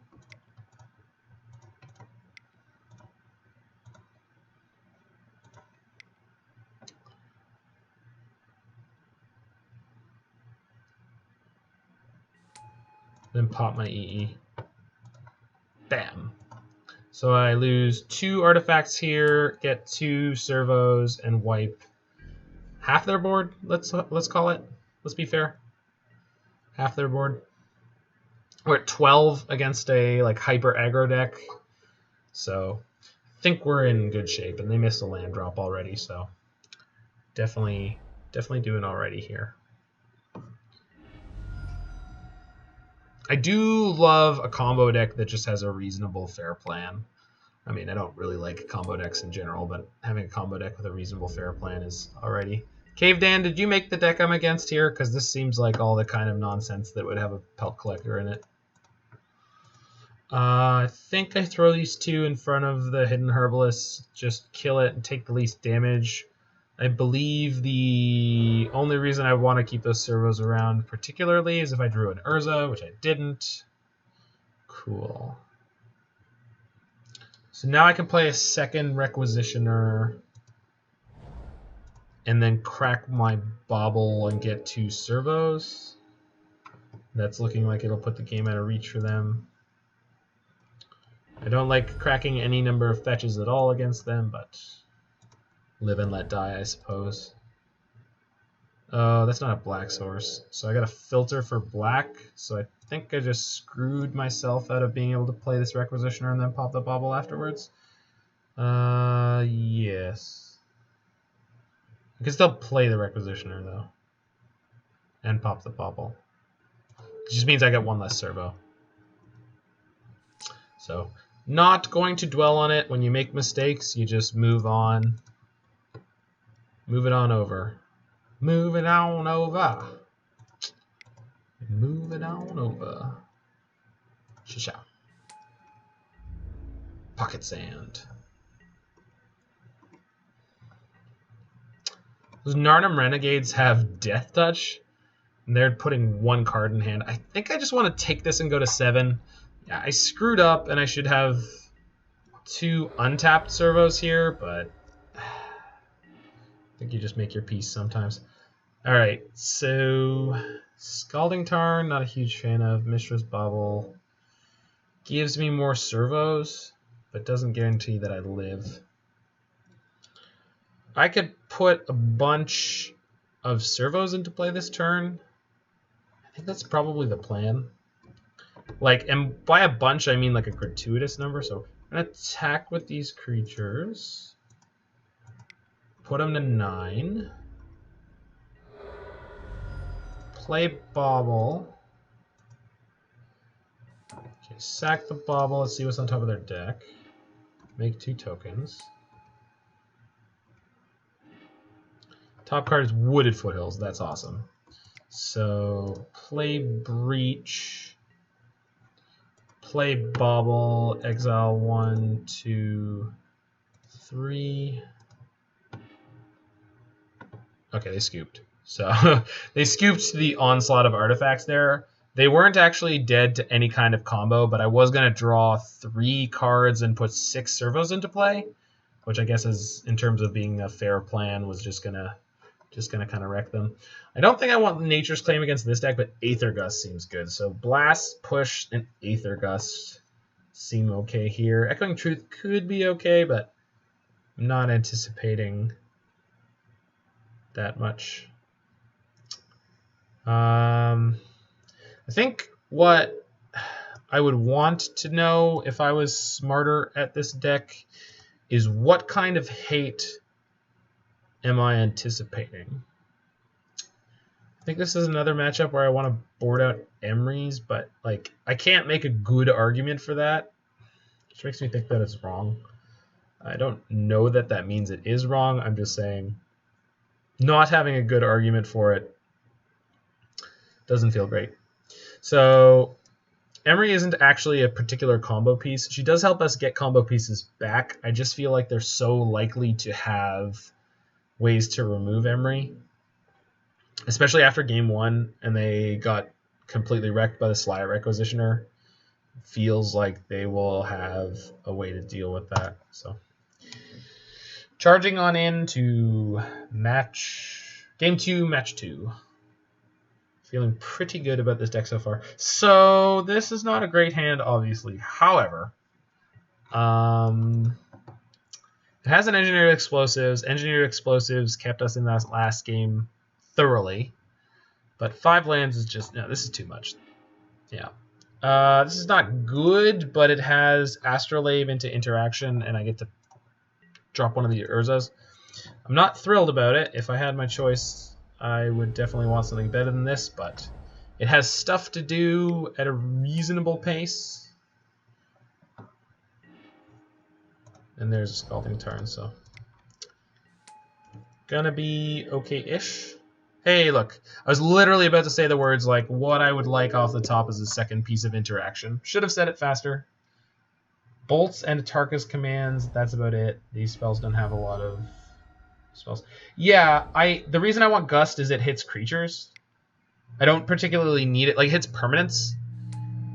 then pop my EE. Bam. So I lose 2 artifacts here, get 2 servos, and wipe half their board. Let's call it. Let's be fair. Half their board. We're at 12 against a like hyper aggro deck, so I think we're in good shape. And they missed a land drop already, so definitely doing alrighty here. I do love a combo deck that just has a reasonable fair plan. I mean, I don't really like combo decks in general, but having a combo deck with a reasonable fair plan is alrighty. Cave Dan, did you make the deck I'm against here? Because this seems like all the kind of nonsense that would have a Pelt Collector in it. I think I throw these 2 in front of the Hidden Herbalist, just kill it and take the least damage. I believe the only reason I want to keep those servos around particularly is if I drew an Urza, which I didn't. Cool. So now I can play a second Requisitioner and then crack my Bauble and get 2 servos. That's looking like it'll put the game out of reach for them. I don't like cracking any number of fetches at all against them, but live and let die, I suppose. Oh, that's not a black source. So I got a filter for black, so I think I just screwed myself out of being able to play this Requisitioner and then pop the Bauble afterwards. Yes. I can still play the Requisitioner, though. And pop the Bauble. It just means I get 1 less servo. So, not going to dwell on it. When you make mistakes, you just move on. Move it on over. Move it on over. Move it on over. Shisha. Pocket Sand. Those Narnum Renegades have Death Touch, and they're putting 1 card in hand. I think I just want to take this and go to 7. Yeah, I screwed up, and I should have 2 untapped servos here, but I think you just make your peace sometimes. Alright, so Scalding Tarn, not a huge fan of. Mishra's Bauble gives me more servos, but doesn't guarantee that I live. I could put a bunch of servos into play this turn. I think that's probably the plan. Like, and by a bunch, I mean like a gratuitous number. So I'm going to attack with these creatures. Put them to 9. Play Bauble. Okay, sack the Bauble. Let's see what's on top of their deck. Make 2 tokens. Top card is Wooded Foothills. That's awesome. So play Breach, play Bauble, exile 1, 2, 3. Okay, they scooped. So they scooped the onslaught of artifacts there. They weren't actually dead to any kind of combo, but I was going to draw 3 cards and put 6 servos into play, which I guess is, in terms of being a fair plan, was just gonna kind of wreck them. I don't think I want Nature's Claim against this deck, but Aether Gust seems good. So Blast, Push, and Aether Gust seem okay here. Echoing Truth could be okay, but I'm not anticipating that much. I think what I would want to know if I was smarter at this deck is what kind of hate am I anticipating? I think this is another matchup where I want to board out Emry's, but like I can't make a good argument for that, which makes me think that it's wrong. I don't know that that means it is wrong. I'm just saying not having a good argument for it doesn't feel great. So Emry isn't actually a particular combo piece. She does help us get combo pieces back. I just feel like they're so likely to have ways to remove Emry, especially after game 1 and they got completely wrecked by the Sly Requisitioner. Feels like they will have a way to deal with that. So charging on into game 2, match 2. Feeling pretty good about this deck so far. So this is not a great hand, obviously. However, it has an Engineered Explosives. Engineered Explosives kept us in that last game thoroughly. But 5 lands is just... No, this is too much. Yeah. This is not good, but it has Astrolabe into interaction, and I get to drop one of the Urzas. I'm not thrilled about it. If I had my choice, I would definitely want something better than this, but it has stuff to do at a reasonable pace. And there's a Scalding Tarn, so gonna be okay-ish. Hey, look, I was literally about to say the words like what I would like off the top as a second piece of interaction. Should have said it faster. Bolts and Tarka's commands, that's about it. These spells don't have a lot of spells. Yeah, the reason I want Gust is it hits creatures. I don't particularly need it. Like, it hits permanents,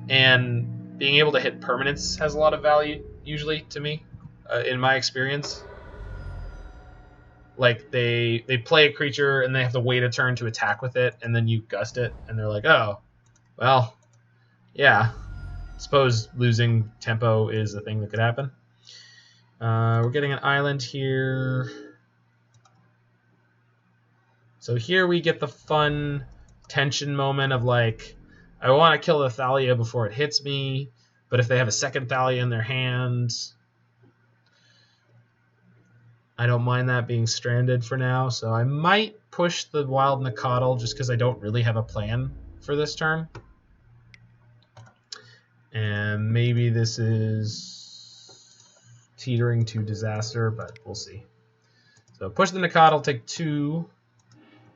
and being able to hit permanents has a lot of value, usually, to me, in my experience. Like, they play a creature, and they have to wait a turn to attack with it, and then you Gust it, and they're like, oh, well, yeah. Suppose losing tempo is a thing that could happen. We're getting an island here. So here we get the fun tension moment of like, I want to kill the Thalia before it hits me, but if they have a second Thalia in their hand, I don't mind that being stranded for now. So I might push the Wild Nacatl just because I don't really have a plan for this turn. And maybe this is teetering to disaster, but we'll see. So push the Nacatl, take 2,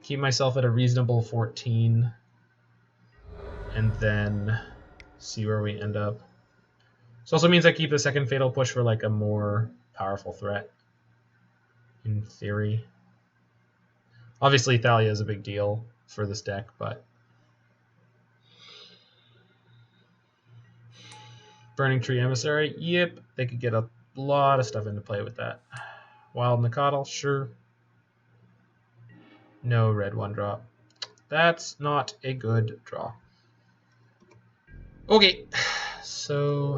keep myself at a reasonable 14, and then see where we end up. This also means I keep the second Fatal Push for like a more powerful threat, in theory. Obviously, Thalia is a big deal for this deck, but Burning Tree Emissary, yep, they could get a lot of stuff into play with that. Wild Nacatl, sure. No red 1-drop. That's not a good draw. Okay, so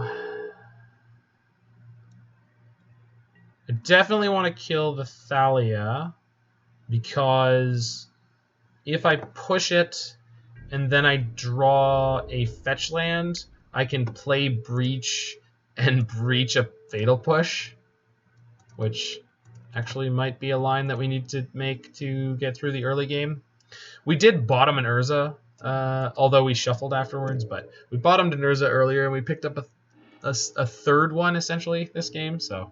I definitely want to kill the Thalia because if I push it and then I draw a fetch land, I can play Breach and Breach a Fatal Push, which actually might be a line that we need to make to get through the early game. We did bottom an Urza, although we shuffled afterwards, but we bottomed an Urza earlier and we picked up a third one essentially this game, so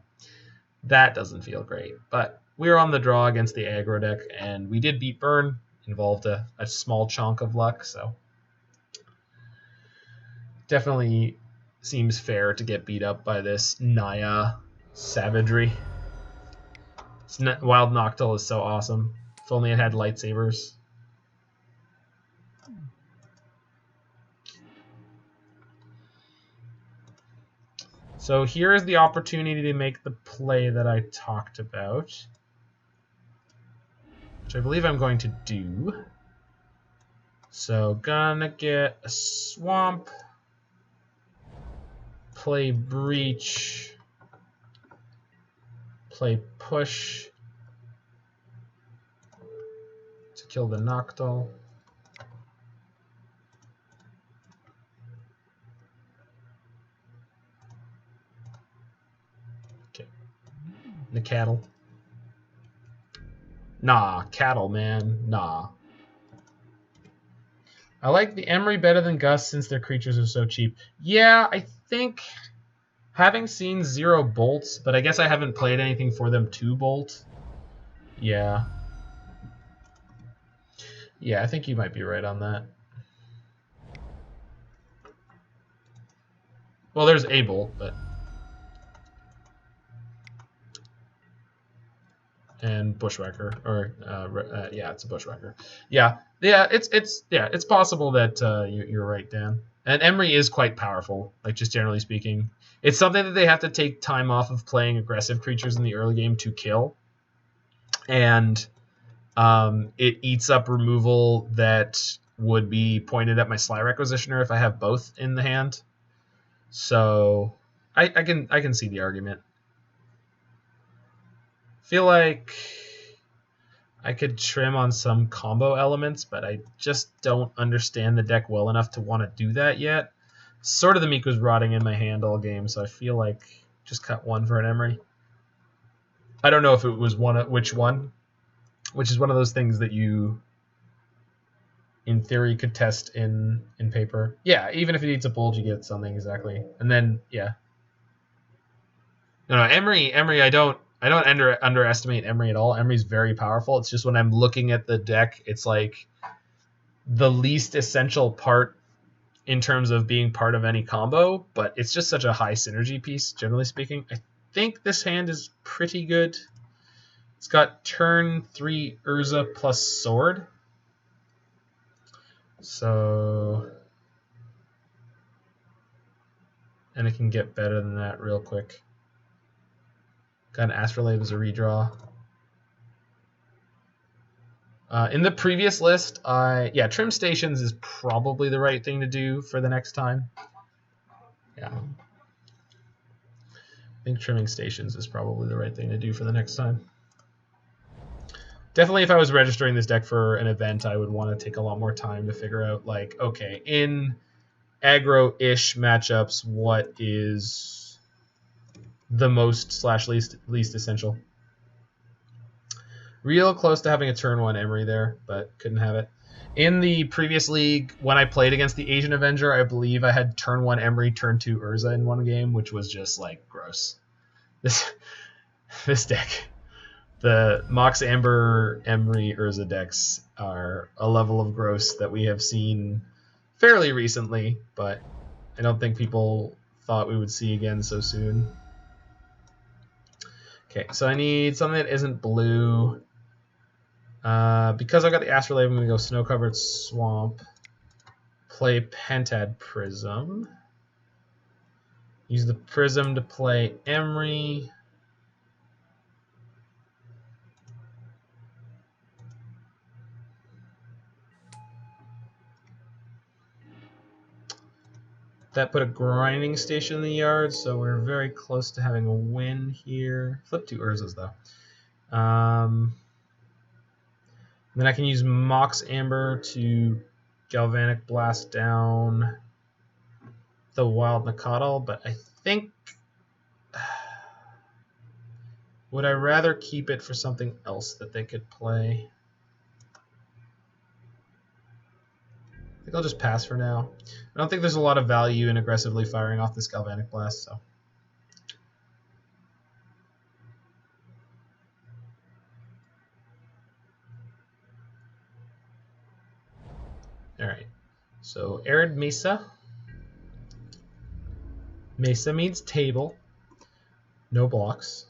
that doesn't feel great. But we were on the draw against the aggro deck and we did beat Burn, involved a small chunk of luck, so definitely seems fair to get beat up by this Naya savagery. Wild Noctil is so awesome. If only it had lightsabers. So here is the opportunity to make the play that I talked about, which I believe I'm going to do. So gonna get a swamp, play breach, play push to kill the Noctil. Okay, the cattle. Nah, cattle, man. Nah. I like the Emry better than Gust since their creatures are so cheap. Yeah, I think having seen 0 bolts, but I guess I haven't played anything for them to bolt. Yeah. Yeah, I think you might be right on that. Well, there's a bolt, but... And Bushwhacker, or yeah, it's a Bushwhacker. Yeah, it's possible that you're right, Dan. And Emry is quite powerful, like just generally speaking. It's something that they have to take time off of playing aggressive creatures in the early game to kill, and it eats up removal that would be pointed at my Sly Requisitioner if I have both in the hand. So I can see the argument. Feel like I could trim on some combo elements, but I just don't understand the deck well enough to want to do that yet. Sort of the Meek was rotting in my hand all game, so I feel like just cut one for an Emry. I don't know if it was which one, which is one of those things that you, in theory, could test in paper. Yeah, even if it eats a bulge, you get something exactly. And then, yeah. No, Emry, I don't underestimate Emry at all. Emry's very powerful. It's just when I'm looking at the deck, it's like the least essential part in terms of being part of any combo, but it's just such a high synergy piece, generally speaking. I think this hand is pretty good. It's got turn 3 Urza plus sword. So... And it can get better than that real quick. Got an Astrolabe as a redraw. In the previous list, Trim Stations is probably the right thing to do for the next time. Yeah. I think Trimming Stations is probably the right thing to do for the next time. Definitely if I was registering this deck for an event, I would want to take a lot more time to figure out, like, okay, in aggro-ish matchups, what is the most / least essential. Real close to having a turn 1 Emry there, but couldn't have it. In the previous league, when I played against the Asian Avenger, I believe I had turn 1 Emry, turn 2 Urza in one game, which was just, like, gross. This deck. The Mox Amber, Emry, Urza decks are a level of gross that we have seen fairly recently, but I don't think people thought we would see again so soon. Okay, so I need something that isn't blue. Because I got the Astrolabe, I'm going to go Snow-Covered Swamp. Play Pentad Prism. Use the Prism to play Emry. That put a Grinding Station in the yard, so we're very close to having a win here. Flip 2 Urzas, though. Then I can use Mox Amber to Galvanic Blast down the Wild Nacatl, but I think... Would I rather keep it for something else that they could play? I think I'll just pass for now. I don't think there's a lot of value in aggressively firing off this Galvanic Blast, so... Alright. So, Arid Mesa. Mesa means table. No blocks.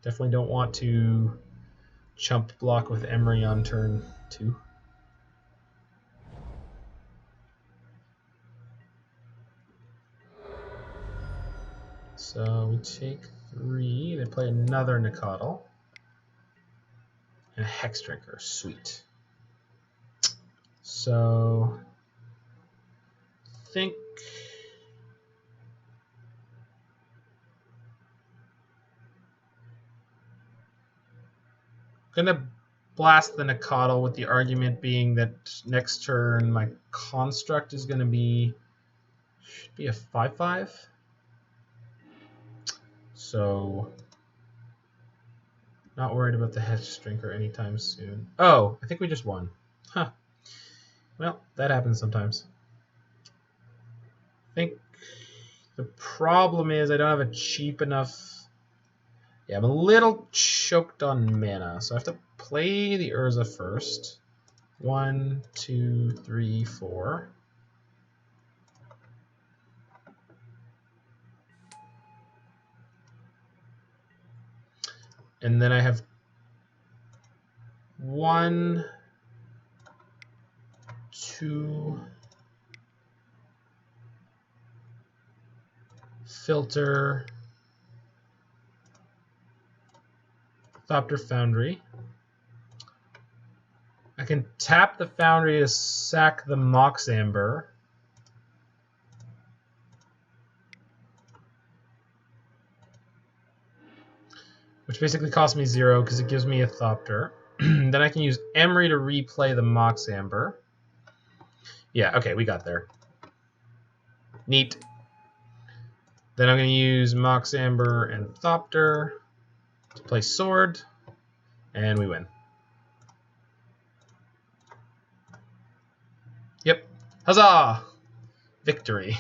Definitely don't want to chump block with Emry on turn 2. So we take 3. They play another Nicodle. And a Hex Drinker. Sweet. So I think I'm gonna blast the Nicodle with the argument being that next turn my construct is gonna be should be a 5/5. So not worried about the Hex Drinker anytime soon. Oh, I think we just won. Huh. Well, that happens sometimes. I think the problem is I don't have a cheap enough. Yeah, I'm a little choked on mana, so I have to play the Urza first. 1, 2, 3, 4. And then I have 1, 2, filter, Thopter Foundry. I can tap the Foundry to sack the Mox Amber. Which basically costs me 0 because it gives me a Thopter. Then I can use Emry to replay the Mox Amber. Yeah, okay, we got there. Neat. Then I'm going to use Mox Amber and Thopter to play Sword, and we win. Yep. Huzzah! Victory.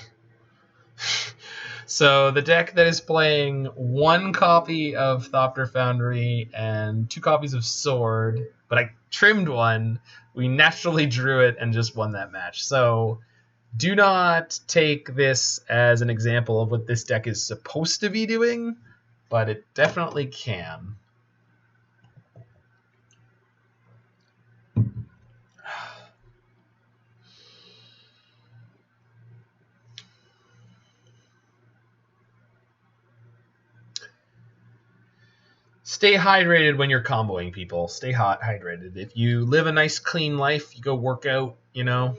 So the deck that is playing 1 copy of Thopter Foundry and 2 copies of Sword, but I trimmed 1, we naturally drew it and just won that match. So do not take this as an example of what this deck is supposed to be doing, but it definitely can. Stay hydrated when you're comboing, people. Stay hydrated. If you live a nice, clean life, you go work out, you know,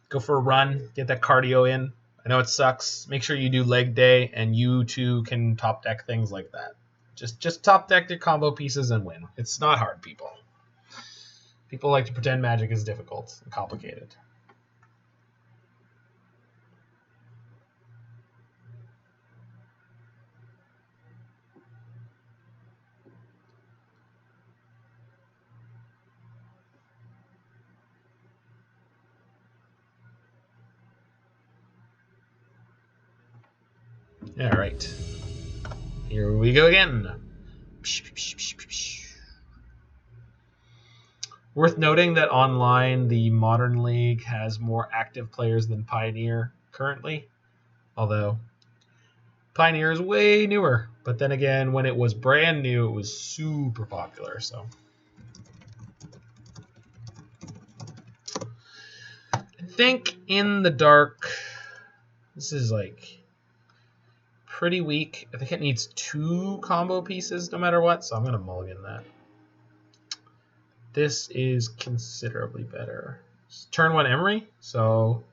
go for a run, get that cardio in. I know it sucks. Make sure you do leg day, and you too can top deck things like that. Just top deck your combo pieces and win. It's not hard, people. People like to pretend Magic is difficult and complicated. All right. Here we go again. Worth noting that online, the Modern League has more active players than Pioneer currently. Although, Pioneer is way newer. But then again, when it was brand new, it was super popular. So, I think in the dark, this is like pretty weak. I think it needs 2 combo pieces no matter what, so I'm going to mulligan that. This is considerably better. Turn 1 Emry, so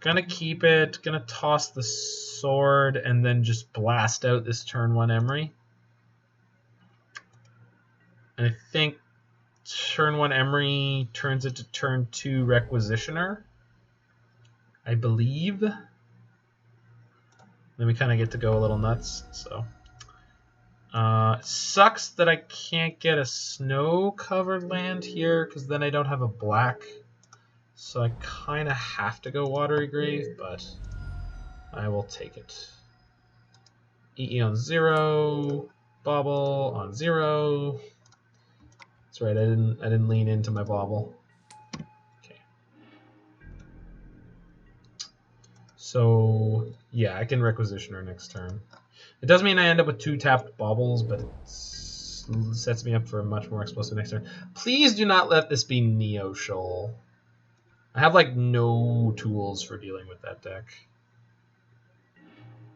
gonna keep it, gonna toss the Sword, and then just blast out this turn 1 Emry. And I think turn 1 Emry turns it to turn 2 Requisitioner, I believe. Then we kind of get to go a little nuts, so. It sucks that I can't get a snow-covered land here, because then I don't have a black. So I kind of have to go Watery Grave, but I will take it. EE on 0, Bauble on 0. That's right, I didn't lean into my Bauble. So yeah, I can Requisitioner next turn. It does mean I end up with 2 tapped Baubles, but it sets me up for a much more explosive next turn. Please do not let this be Neo Shoal. I have like no tools for dealing with that deck.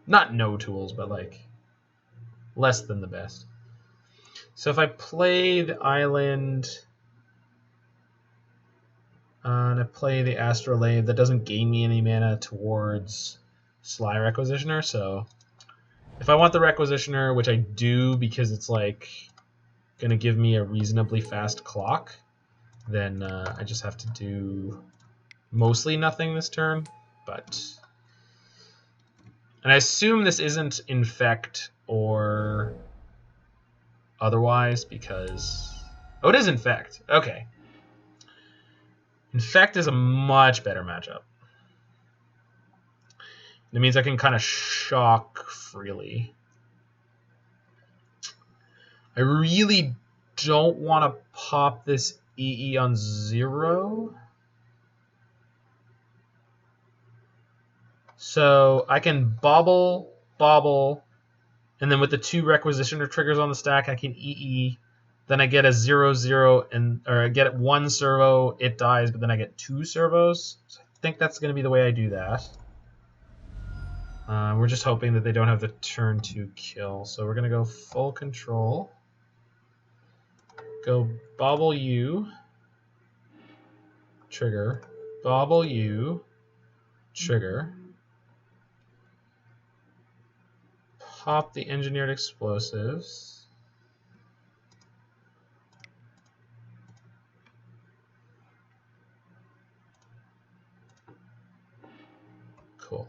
Not no tools, but like less than the best. So if I play the island and I play the Astrolabe, that doesn't gain me any mana towards Sly Requisitioner. So if I want the Requisitioner, which I do because it's like going to give me a reasonably fast clock, then I just have to do mostly nothing this turn. And I assume this isn't Infect or otherwise because... Oh, it is Infect. Okay. Infect is a much better matchup. That means I can kind of shock freely. I really don't want to pop this EE on 0. So I can Bauble, and then with the 2 Requisitioner triggers on the stack, I can EE. Then I get a 0/0, or I get 1 servo, it dies, but then I get 2 servos. So I think that's going to be the way I do that. We're just hoping that they don't have the turn 2 kill. So we're going to go full control. Go Bauble you. Trigger. Bauble you. Trigger. Pop the Engineered Explosives. Cool.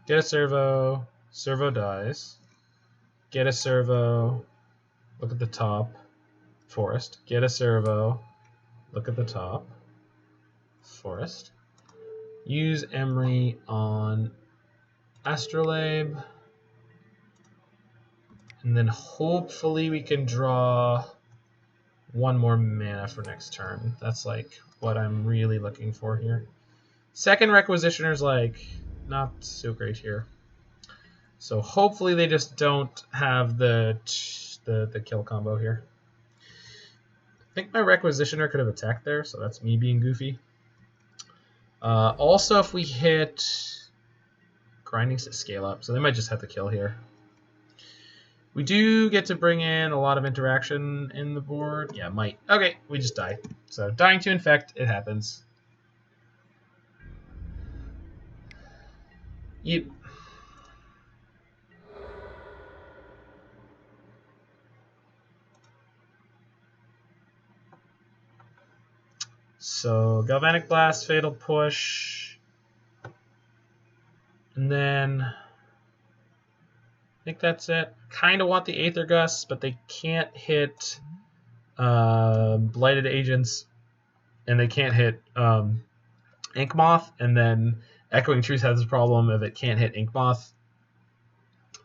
Get a servo. Servo dies. Get a servo. Look at the top. Forest. Get a servo. Look at the top. Forest. Use Emry on Astrolabe. And then hopefully we can draw 1 more mana for next turn. That's like what I'm really looking for here. Second Requisitioner's like not so great here. So hopefully they just don't have the kill combo here. I think my Requisitioner could have attacked there, so that's me being goofy. Also, if we hit Grindings to scale up, so they might just have to kill here. We do get to bring in a lot of interaction in the board. Yeah, might. Okay, we just died. So dying to Infect, it happens. Yep. So Galvanic Blast, Fatal Push, and then I think that's it. Kind of want the Aether Gust, but they can't hit Blighted Agents, and they can't hit Ink Moth, and then Echoing Truth has this problem if it can't hit Ink Moth.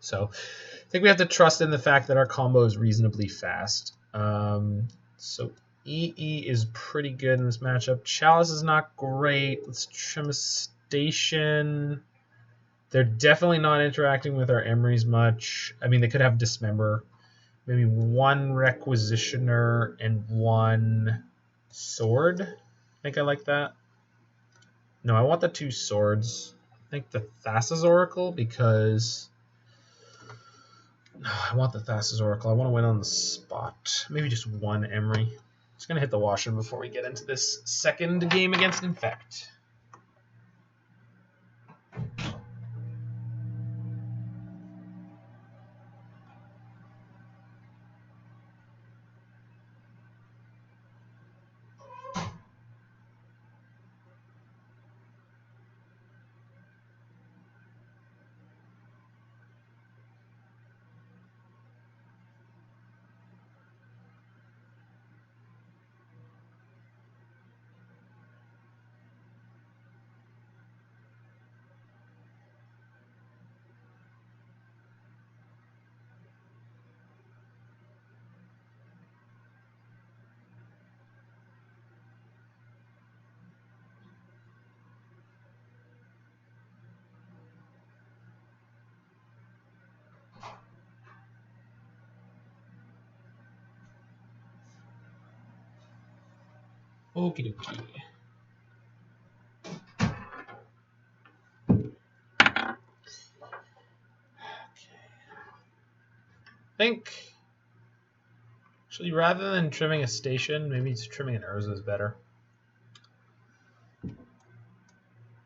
So I think we have to trust in the fact that our combo is reasonably fast. So EE is pretty good in this matchup. Chalice is not great. Let's trim a station. They're definitely not interacting with our Emrys much. I mean, they could have Dismember. Maybe 1 Requisitioner and 1 Sword. I think I like that. No, I want the 2 swords. I think the Thassa's Oracle because... No, I want the Thassa's Oracle. I want to win on the spot. Maybe just 1 Emry. Just going to hit the washer before we get into this second game against Infect. Okie dokie. I think, actually, rather than trimming a station, maybe it's trimming an Urza is better.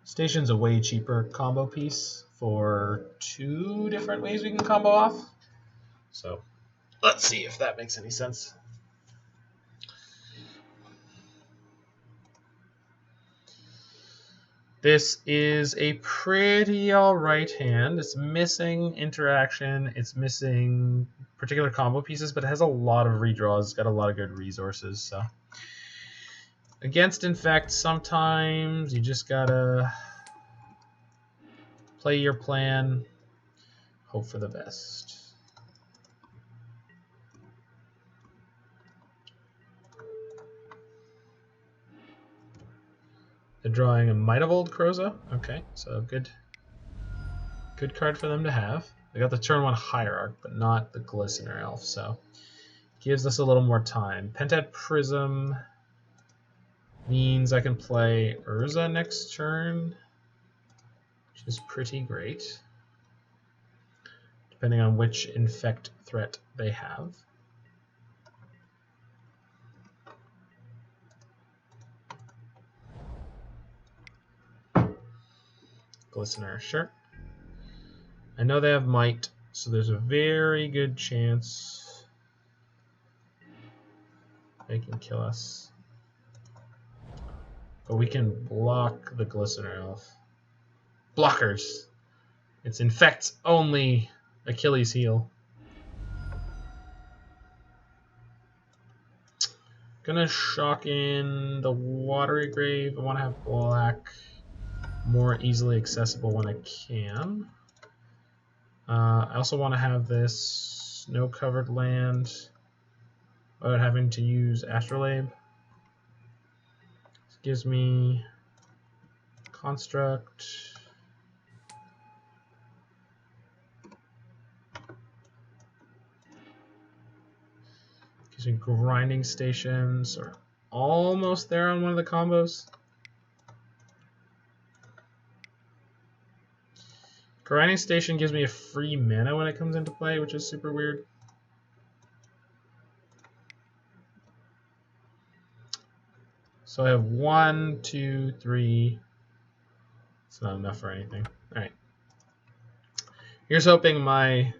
Station's a way cheaper combo piece for 2 different ways we can combo off. So let's see if that makes any sense. This is a pretty alright hand. It's missing interaction. It's missing particular combo pieces, but it has a lot of redraws. It's got a lot of good resources. So against Infect, sometimes you just gotta play your plan, hope for the best. They're drawing a Might of Old Kroza. Okay, so good card for them to have. They got the turn 1 Hierarch, but not the Glistener Elf, so gives us a little more time. Pentad Prism means I can play Urza next turn, which is pretty great, depending on which Infect threat they have. Glistener, sure. I know they have Might, so there's a very good chance they can kill us. But we can block the Glistener Elf. Blockers! It's Infect's only Achilles heel. Gonna shock in the Watery Grave. I want to have black more easily accessible when I can. I also want to have this no covered land without having to use Astrolabe. This gives me Construct. Gives me Grinding Stations, or almost there on one of the combos. Grinding Station gives me a free mana when it comes into play, which is super weird. So I have 1, 2, 3. It's not enough for anything. Alright. Here's hoping my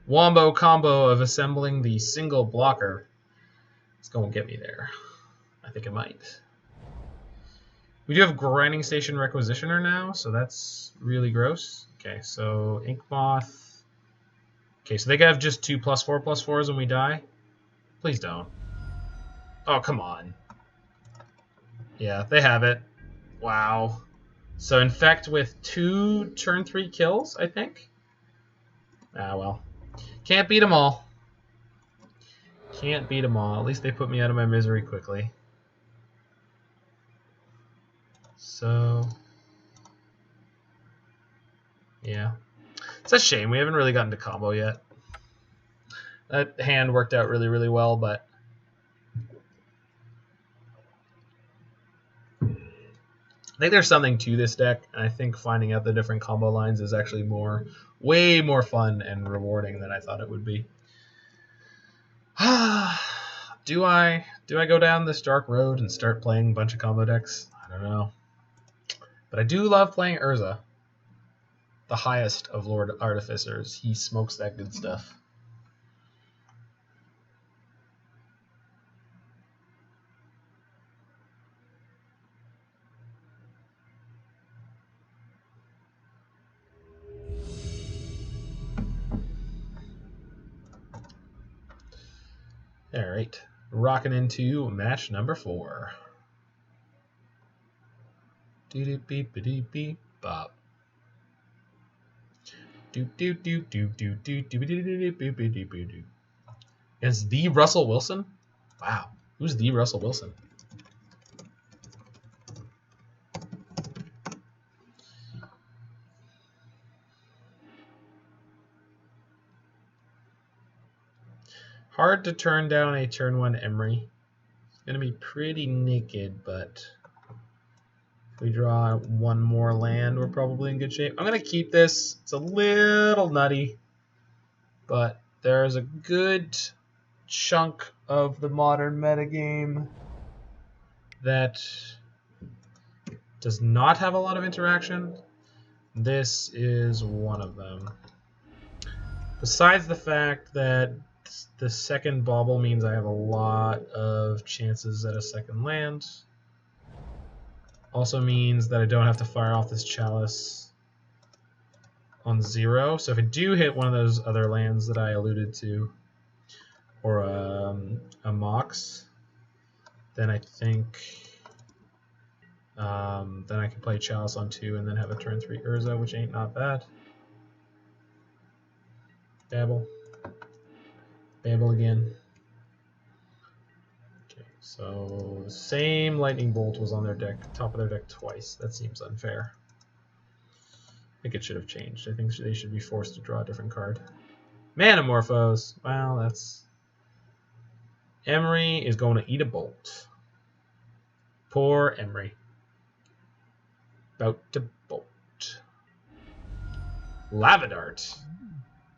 Wombo combo of assembling the single blocker is going to get me there. I think it might. We do have Grinding Station Requisitioner now, so that's really gross. Okay, so Ink Moth. Okay, so they can have just 2 +4/+4s when we die. Please don't. Oh, come on. Yeah, they have it. Wow. So Infect with 2 turn 3 kills, I think? Ah, well. Can't beat them all. Can't beat them all. At least they put me out of my misery quickly. So, yeah. It's a shame. We haven't really gotten to combo yet. That hand worked out really, really well, but I think there's something to this deck, and I think finding out the different combo lines is actually way more fun and rewarding than I thought it would be. Do I go down this dark road and start playing a bunch of combo decks? I don't know. But I do love playing Urza, the highest of Lord Artificers. He smokes that good stuff. All right, rocking into match number 4. Doop bop. Is the Russell Wilson? Wow, who's the Russell Wilson? Hard to turn down a turn 1 Emry. Gonna be pretty naked, but if we draw one more land, we're probably in good shape. I'm gonna keep this. It's a little nutty, but there's a good chunk of the modern metagame that does not have a lot of interaction. This is one of them. Besides the fact that the second Bauble means I have a lot of chances at a second land. Also means that I don't have to fire off this Chalice on 0. So if I do hit one of those other lands that I alluded to, or a Mox, then I think then I can play Chalice on 2 and then have a turn 3 Urza, which ain't not bad. Bauble. Bauble again. Okay, so the same Lightning Bolt was on their deck, top of their deck twice. That seems unfair. I think it should have changed. I think they should be forced to draw a different card. Manamorphose. Well, that's... Emry is going to eat a bolt. Poor Emry. About to bolt. Lava Dart.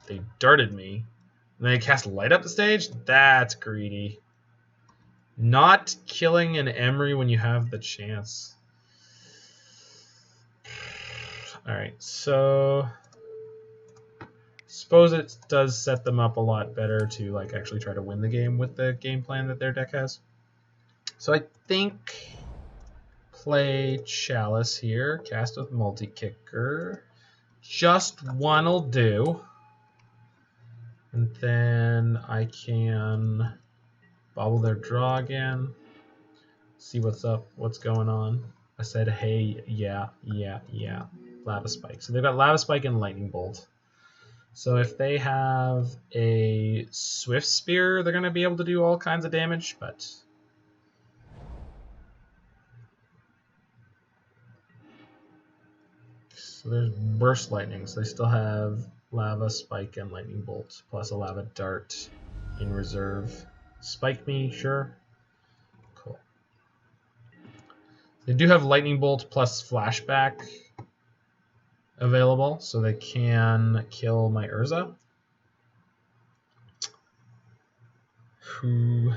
They darted me. And they cast Light up the stage? That's greedy. Not killing an Emry when you have the chance. Alright, so... suppose it does set them up a lot better to like actually try to win the game with the game plan that their deck has. So I think play Chalice here, cast with multi-kicker. Just one'll do. And then I can bobble their draw again. See what's up, what's going on. I said, hey, yeah. Lava Spike. So they've got Lava Spike and Lightning Bolt. So if they have a Swift Spear, they're going to be able to do all kinds of damage, but... so there's Burst Lightning, so they still have Lava Spike and Lightning Bolt, plus a Lava Dart in reserve. Spike me, sure. Cool. They do have Lightning Bolt plus Flashback available, so they can kill my Urza, who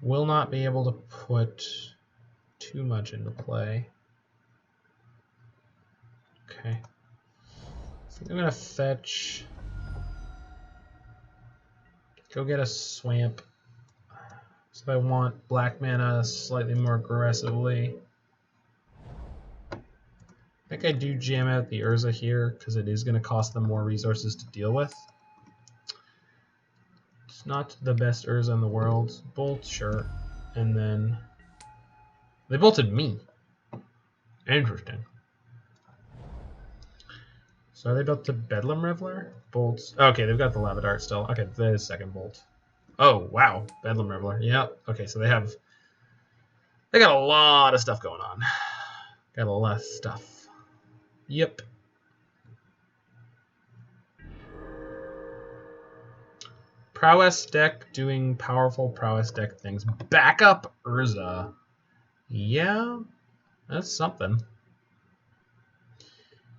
will not be able to put too much into play. Okay, so I'm gonna fetch, go get a Swamp. So I want black mana slightly more aggressively. I think I do jam out the Urza here because it is going to cost them more resources to deal with. It's not the best Urza in the world. Bolt, sure. And then they bolted me. Interesting. So are they built to Bedlam Reveler? Bolts. Okay, they've got the Lava Dart still. Okay, the second bolt. Oh, wow. Bedlam Reveler. Yep. Okay, so they got a lot of stuff going on. Got a lot of stuff. Yep. Prowess deck doing powerful Prowess deck things. Backup Urza. Yeah, that's something.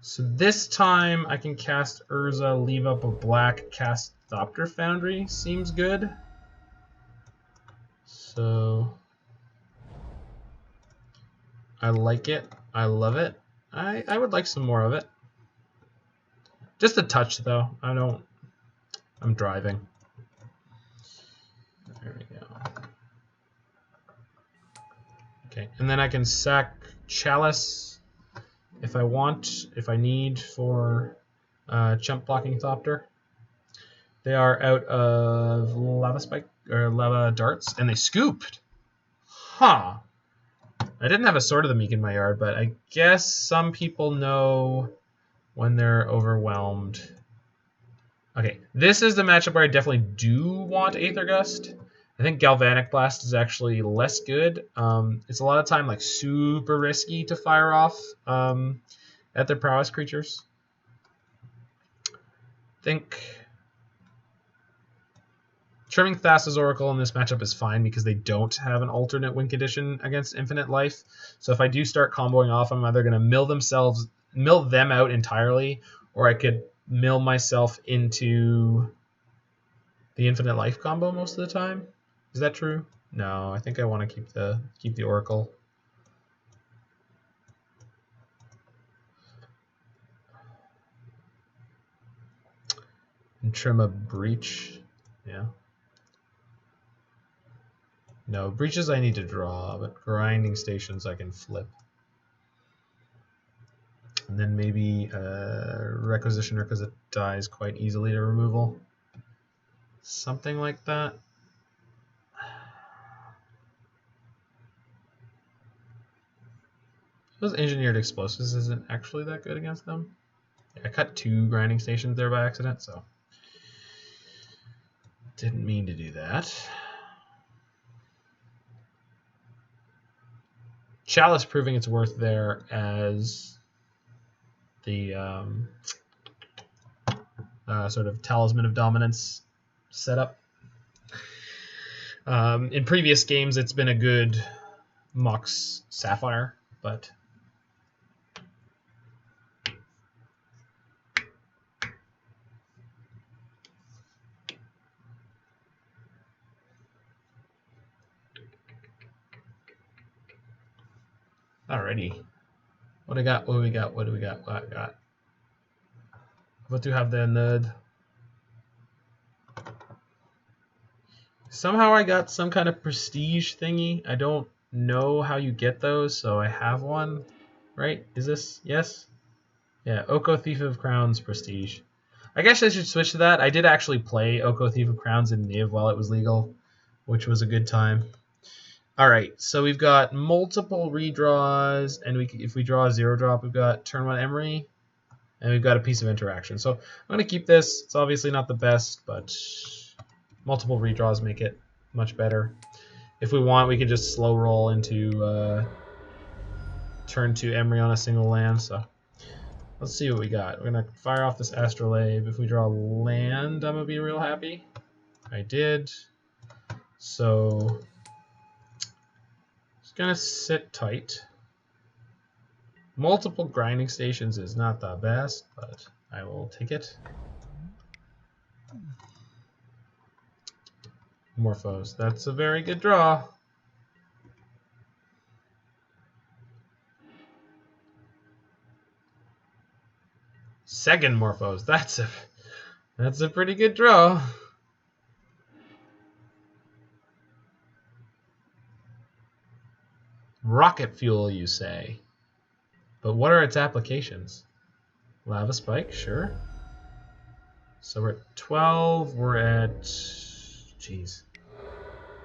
So this time I can cast Urza, leave up a black, cast Thopter Foundry. Seems good. So I like it. I love it. I would like some more of it. Just a touch though. I'm driving. There we go. Okay, and then I can sack Chalice if I want, if I need for chump blocking Thopter. They are out of Lava Spike or Lava Darts, and they scooped. Huh. I didn't have a Sword of the Meek in my yard, but I guess some people know when they're overwhelmed. Okay, this is the matchup where I definitely do want Aether Gust. I think Galvanic Blast is actually less good. It's a lot of time like super risky to fire off at their prowess creatures. I think Trimming Thassa's Oracle in this matchup is fine because they don't have an alternate win condition against infinite life. So if I do start comboing off, I'm either going to mill them out entirely, or I could mill myself into the infinite life combo most of the time. Is that true? No, I think I want to keep the Oracle. And trim a Breach. Yeah. No, Breaches I need to draw, but Grinding Stations I can flip. And then maybe Requisitioner because it dies quite easily to removal. Something like that. Those Engineered Explosives isn't actually that good against them. I cut 2 Grinding Stations there by accident, so didn't mean to do that. Chalice proving its worth there as the sort of Talisman of Dominance setup. In previous games, it's been a good Mox Sapphire, but alrighty. What do we got? What do we got? What do we got? What I got? What do you have there, nerd? Somehow I got some kind of prestige thingy. I don't know how you get those, so I have one. Right? Is this? Yes? Yeah, Oko Thief of Crowns prestige. I guess I should switch to that. I did actually play Oko Thief of Crowns in Niv while it was legal, which was a good time. Alright, so we've got multiple redraws, and if we draw a 0-drop, we've got turn 1 Emry, and we've got a piece of interaction. So I'm going to keep this. It's obviously not the best, but multiple redraws make it much better. If we want, we can just slow roll into turn 2 Emry on a single land. So let's see what we got. We're going to fire off this Astrolabe. If we draw land, I'm going to be real happy. I did. So just going to sit tight. Multiple Grinding Stations is not the best, but I will take it. Morphos. That's a very good draw. Second Morphos. That's a pretty good draw. Rocket fuel, you say? But what are its applications? Lava Spike, sure. So we're at 12. We're at, jeez,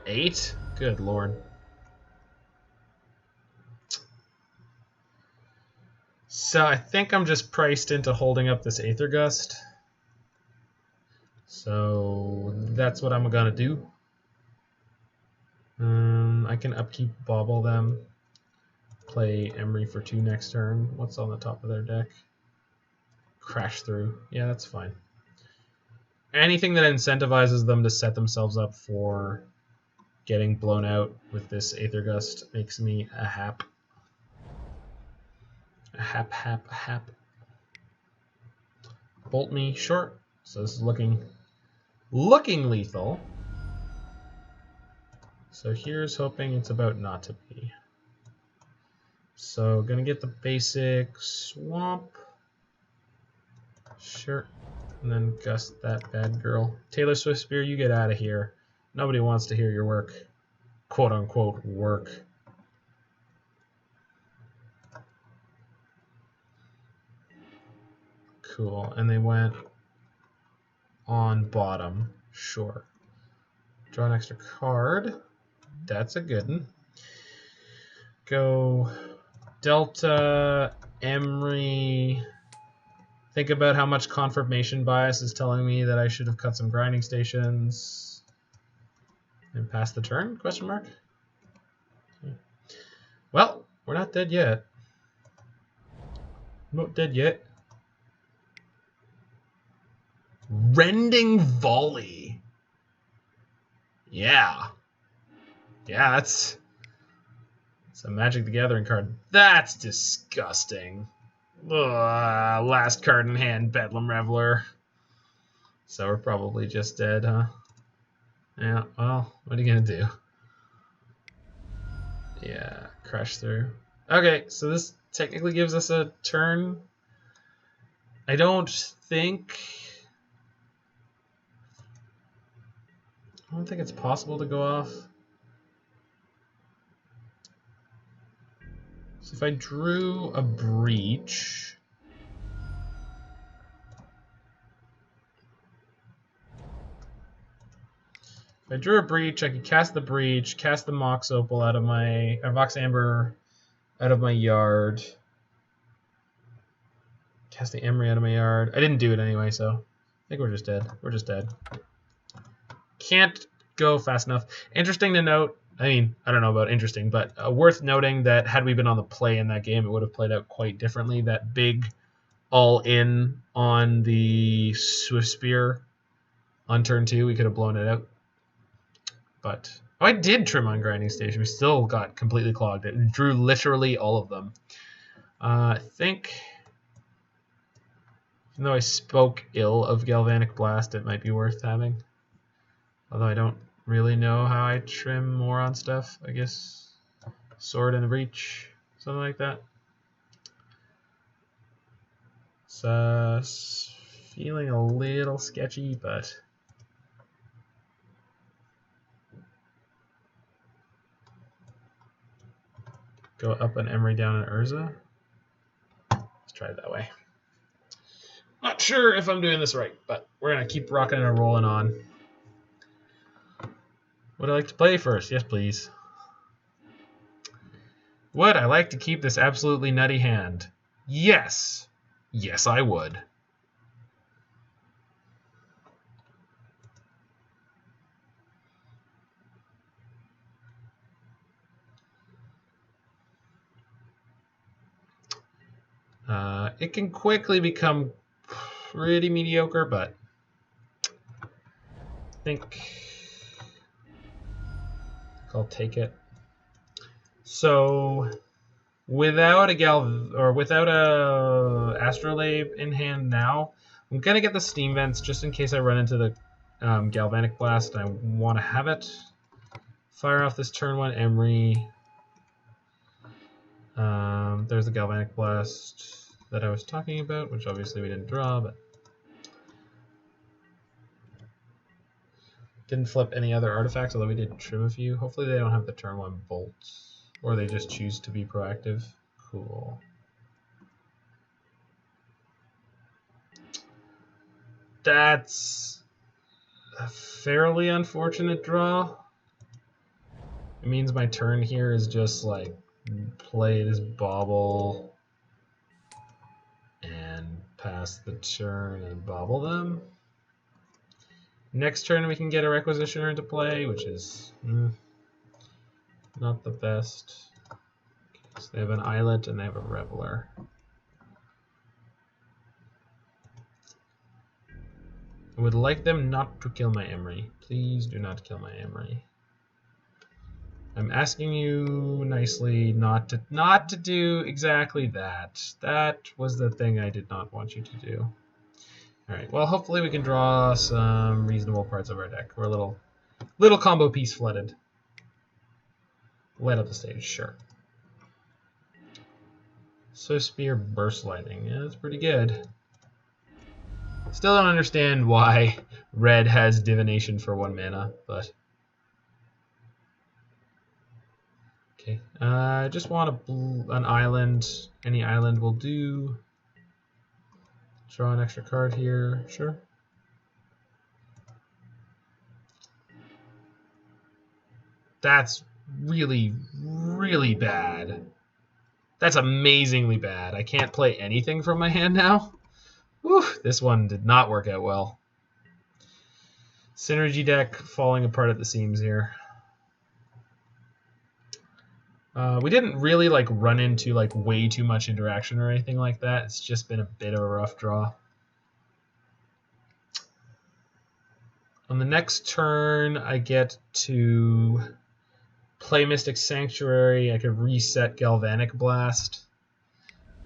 8? Good lord. So I think I'm just priced into holding up this Aether Gust. So that's what I'm gonna do. I can upkeep Bauble them. Play Emry for 2 next turn. What's on the top of their deck? Crash Through. Yeah, that's fine. Anything that incentivizes them to set themselves up for getting blown out with this Aether Gust makes me a hap. A hap. Bolt me short. So this is looking lethal. So here's hoping it's about not to be. So gonna get the basic swamp. Sure. And then gust that bad girl. Taylor Swift Spear, you get out of here. Nobody wants to hear your work. Quote unquote work. Cool. And they went on bottom. Sure. Draw an extra card. That's a good one. Go Delta, Emry. Think about how much confirmation bias is telling me that I should have cut some Grinding Stations. And pass the turn? Question mark. Okay. Well, we're not dead yet. Not dead yet. Rending Volley. Yeah. Yeah, that's a Magic the Gathering card. That's disgusting. Ugh, last card in hand, Bedlam Reveler. So we're probably just dead, huh? Yeah, well, what are you going to do? Yeah, crash through. Okay, so this technically gives us a turn. I don't think it's possible to go off. So if I drew a breach, I could cast the breach, cast the Mox Opal out of my Mox Amber out of my yard, cast the Emry out of my yard. I didn't do it anyway, so I think we're just dead. We're just dead. Can't go fast enough. Interesting to note. I mean, I don't know about interesting, but worth noting that had we been on the play in that game, it would have played out quite differently. That big all-in on the Swift Spear on turn 2, we could have blown it out. But I did trim on Grinding Station. We still got completely clogged. It drew literally all of them. I think, even though I spoke ill of Galvanic Blast, it might be worth having. Although I don't really know how I trim more on stuff. I guess Sword and a Breach, something like that. It's feeling a little sketchy, but go up an Emry, down an Urza. Let's try it that way. Not sure if I'm doing this right, but we're going to keep rocking and rolling on. Would I like to play first? Yes, please. Would I like to keep this absolutely nutty hand? Yes. Yes, I would. It can quickly become pretty mediocre, but I think I'll take it. So without a Astrolabe in hand now, I'm gonna get the Steam Vents just in case I run into the Galvanic Blast. I want to have it. Fire off this turn 1 Emry. There's the Galvanic Blast that I was talking about, which obviously we didn't draw, but didn't flip any other artifacts, although we did trim a few. Hopefully they don't have the turn 1 bolts, or they just choose to be proactive. Cool. That's a fairly unfortunate draw. It means my turn here is just like play this Bauble and pass the turn and Bauble them. Next turn we can get a Requisitioner into play, which is not the best. Okay, so they have an Islet and they have a Reveler. I would like them not to kill my Emry. Please do not kill my Emry. I'm asking you nicely not to do exactly that. That was the thing I did not want you to do. Alright, well hopefully we can draw some reasonable parts of our deck. We're a little combo piece flooded. Light up the stage, sure. So Spear Burst Lightning, yeah, that's pretty good. Still don't understand why red has Divination for 1 mana, but okay. I just want an island. Any island will do. Draw an extra card here, sure. That's really, really bad. That's amazingly bad. I can't play anything from my hand now. Whew, this one did not work out well. Synergy deck falling apart at the seams here. We didn't really run into way too much interaction or anything like that. It's just been a bit of a rough draw. On the next turn, I get to play Mystic Sanctuary. I could reset Galvanic Blast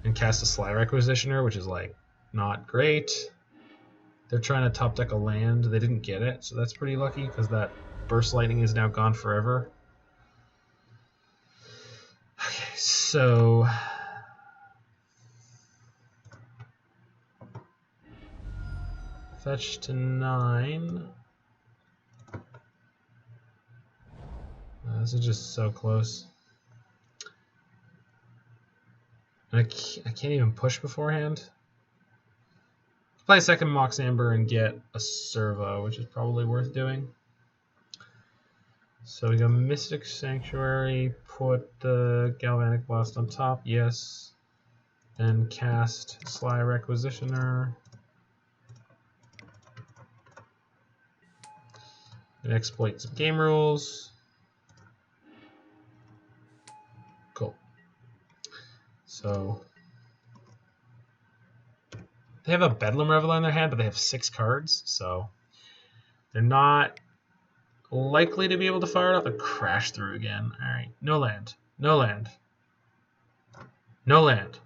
and cast a Sly Requisitioner, which is like not great. They're trying to top deck a land. They didn't get it, so that's pretty lucky because that Burst Lightning is now gone forever. Okay, so fetch to 9. This is just so close. I can't even push beforehand. Play a second Mox Amber and get a Servo, which is probably worth doing. So we go Mystic Sanctuary, put the Galvanic Blast on top, yes. Then cast Sly Requisitioner. And exploit some game rules. Cool. So they have a Bedlam Reveler in their hand, but they have 6 cards, so they're not likely to be able to fire it up and crash through again. Alright, no land. No land. No land.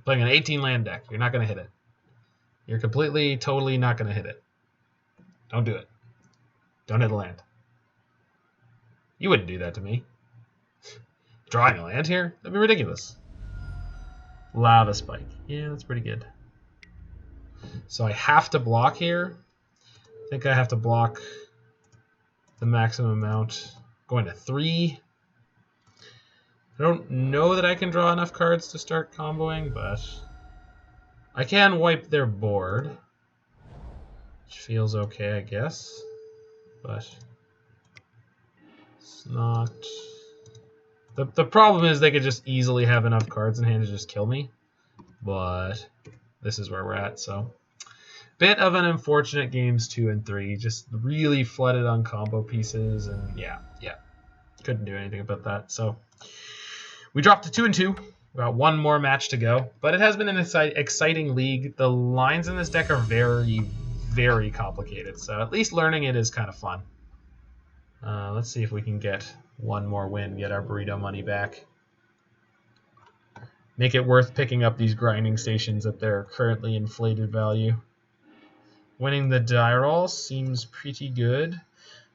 Playing an 18 land deck. You're not going to hit it. You're completely, totally not going to hit it. Don't do it. Don't hit a land. You wouldn't do that to me. Drawing a land here? That'd be ridiculous. Lava Spike. Yeah, that's pretty good. So I have to block here. I think I have to block the maximum amount. Going to 3. I don't know that I can draw enough cards to start comboing, but I can wipe their board, which feels okay, I guess. But it's not. The problem is they could just easily have enough cards in hand to just kill me, but this is where we're at, so. Bit of an unfortunate games 2 and 3, just really flooded on combo pieces, and yeah, couldn't do anything about that. So we dropped to 2 and 2. We got one more match to go, but it has been an exciting league. The lines in this deck are very, very complicated, so at least learning it is kind of fun. Let's see if we can get one more win, get our burrito money back. Make it worth picking up these grinding stations at their currently inflated value. Winning the die roll seems pretty good.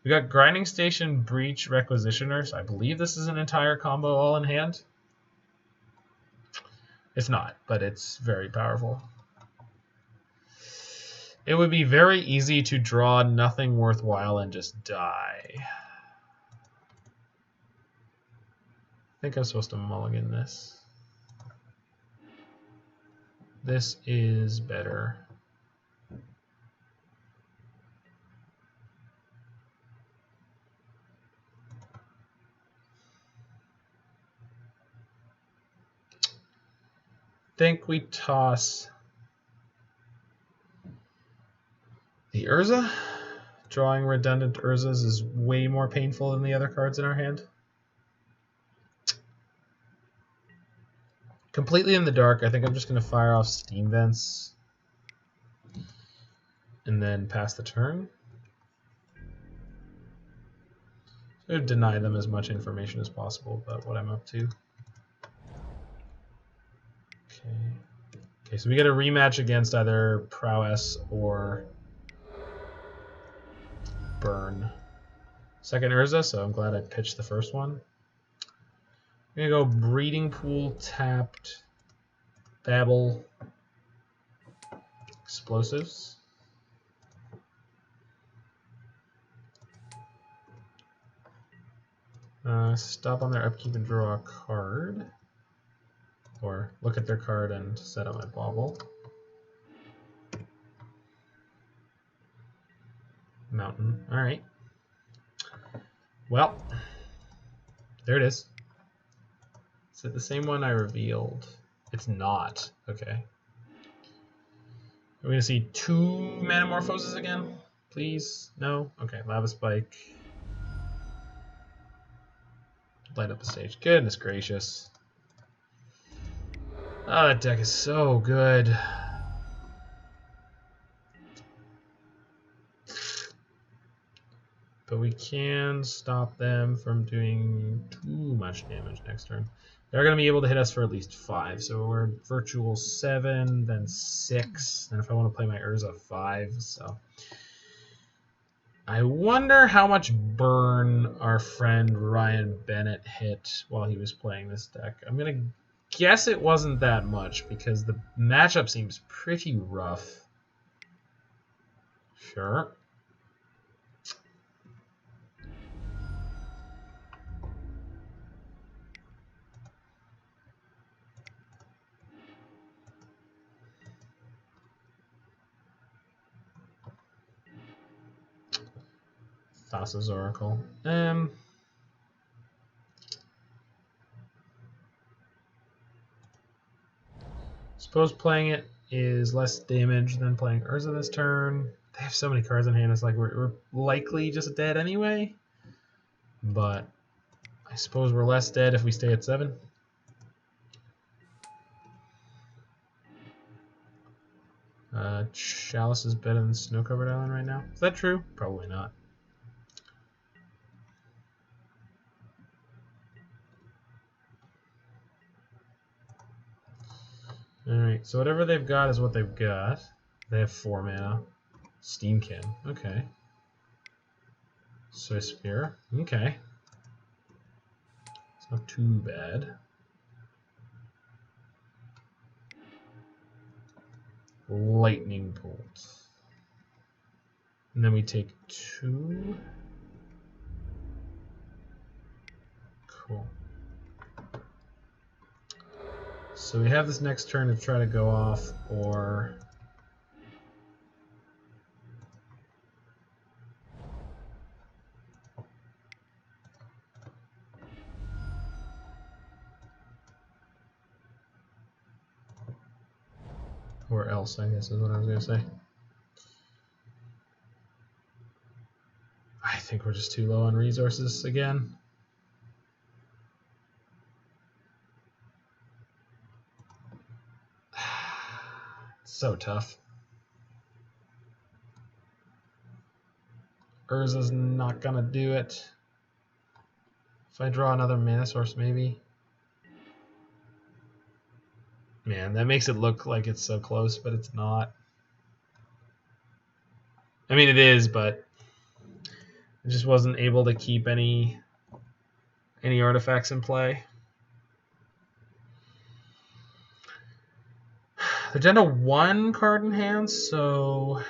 We got Grinding Station, Breach, Requisitioner, so I believe this is an entire combo all in hand. It's not, but it's very powerful. It would be very easy to draw nothing worthwhile and just die. I think I'm supposed to mulligan this. This is better. Think we toss the Urza. Drawing redundant Urzas is way more painful than the other cards in our hand. Completely in the dark, I think I'm just going to fire off Steam Vents and then pass the turn. So deny them as much information as possible about what I'm up to. Okay, so we get a rematch against either Prowess or Burn. Second Urza, so I'm glad I pitched the first one. I'm going to go Breeding Pool, tapped, Bauble, Explosives. Stop on their upkeep and draw a card. Or look at their card and set up my Bauble. Mountain. Alright. Well, there it is. Is it the same one I revealed? It's not. Okay. Are we going to see 2 Manamorphoses again? Please? No? Okay, Lava Spike. Light up a stage. Goodness gracious. Oh, that deck is so good. But we can stop them from doing too much damage next turn. They're going to be able to hit us for at least 5. So we're virtual 7, then 6. And if I want to play my Urza, 5. So I wonder how much burn our friend Ryan Bennett hit while he was playing this deck. I'm going to guess it wasn't that much because the matchup seems pretty rough. Sure. Thassa's Oracle. Suppose playing it is less damage than playing Urza this turn. They have so many cards in hand, it's like we're likely just dead anyway. But I suppose we're less dead if we stay at 7. Chalice is better than Snow-Covered Island right now. Is that true? Probably not. Alright, so whatever they've got is what they've got. They have 4 mana. Steamkin. Okay. Soy Spear. Okay. It's not too bad. Lightning Bolt. And then we take 2. Cool. So we have this next turn to try to go off, or else, I guess is what I was going to say. I think we're just too low on resources again. So tough. Urza's not gonna do it. If I draw another mana source, maybe. Man, that makes it look like it's so close, but it's not. I mean, it is, but I just wasn't able to keep any artifacts in play. They're down to 1 card in hand, so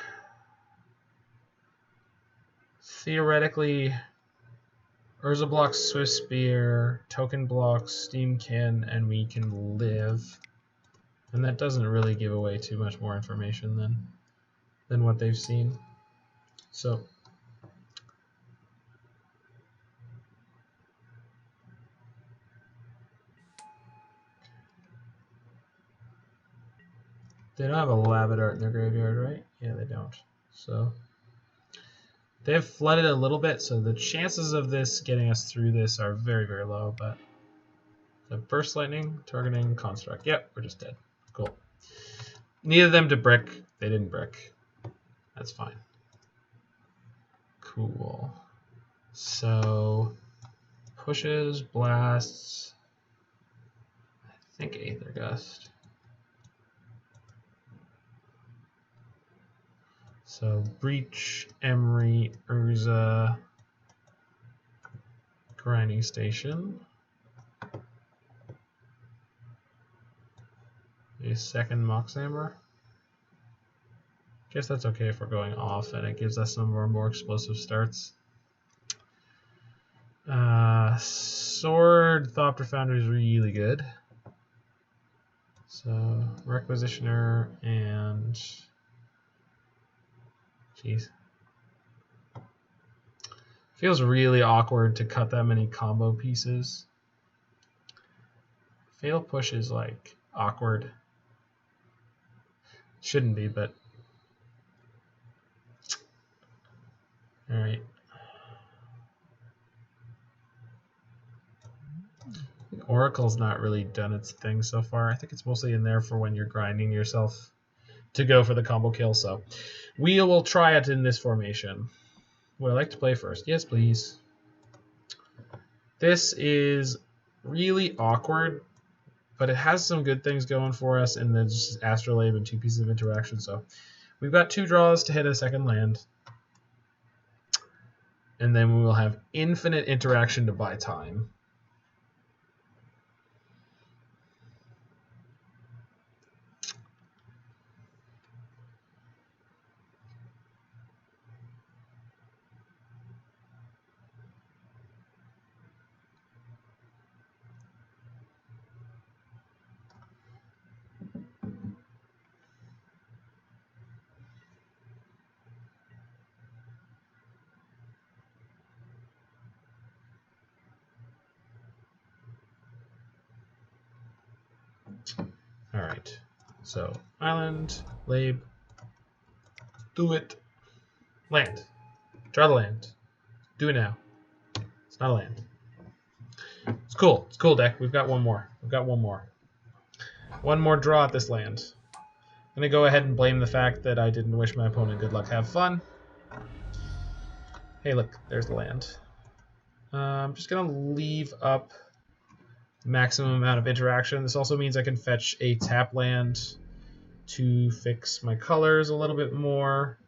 theoretically, Urza blocks Swift Spear, Token blocks Steamkin, and we can live. And that doesn't really give away too much more information than what they've seen. So they don't have a Labrador in their graveyard, right? Yeah, they don't. So they have flooded a little bit, so the chances of this getting us through this are very, very low. But the Burst Lightning, targeting Construct. Yep, we're just dead. Cool. Neither of them to brick. They didn't brick. That's fine. Cool. So pushes, blasts. I think Aether Gust. So Breach, Emry, Urza, Grinding Station. A second Mox Amber. Guess that's okay if we're going off, and it gives us some of our more explosive starts. Sword, Thopter Foundry is really good. So Requisitioner and jeez. Feels really awkward to cut that many combo pieces. Fatal Push is like awkward. Shouldn't be, but alright. Oracle's not really done its thing so far. I think it's mostly in there for when you're grinding yourself to go for the combo kill. So we will try it in this formation. Would I like to play first? Yes, please. This is really awkward, but it has some good things going for us, and then just Astrolabe and 2 pieces of interaction. So we've got 2 draws to hit a second land, and then we will have infinite interaction to buy time. Alright, so island, Labe, do it. Land. Draw the land. Do it now. It's not a land. It's cool. It's a cool deck. We've got one more. One more draw at this land. I'm going to go ahead and blame the fact that I didn't wish my opponent good luck. Have fun. Hey, look. There's the land. I'm just going to leave up maximum amount of interaction. This also means I can fetch a tap land to fix my colors a little bit more.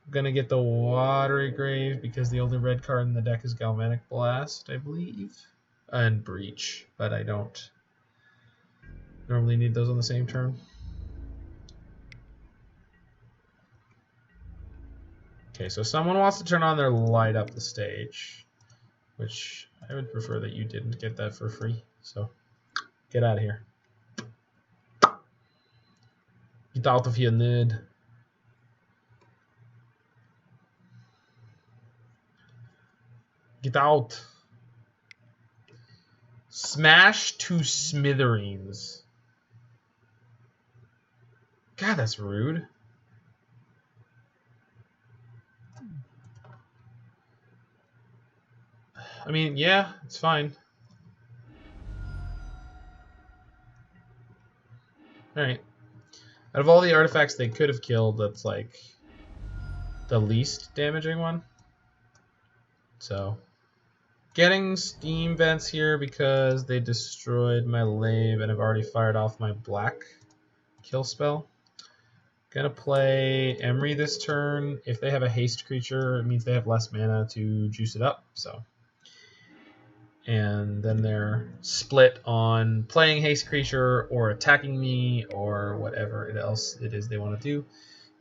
I'm going to get the Watery Grave because the only red card in the deck is Galvanic Blast, I believe. And Breach, but I don't normally need those on the same turn. Okay, so someone wants to turn on their light up the stage, which I would prefer that you didn't get that for free. So get out of here. Get out of here, nerd. Get out. Smash to smithereens. God, that's rude. I mean, yeah, it's fine. Alright. Out of all the artifacts they could have killed, that's like the least damaging one. So, getting steam vents here because they destroyed my Lave and I've already fired off my black kill spell. Gonna play Emry this turn. If they have a haste creature, it means they have less mana to juice it up. So, and then they're split on playing haste creature or attacking me or whatever else it is they want to do.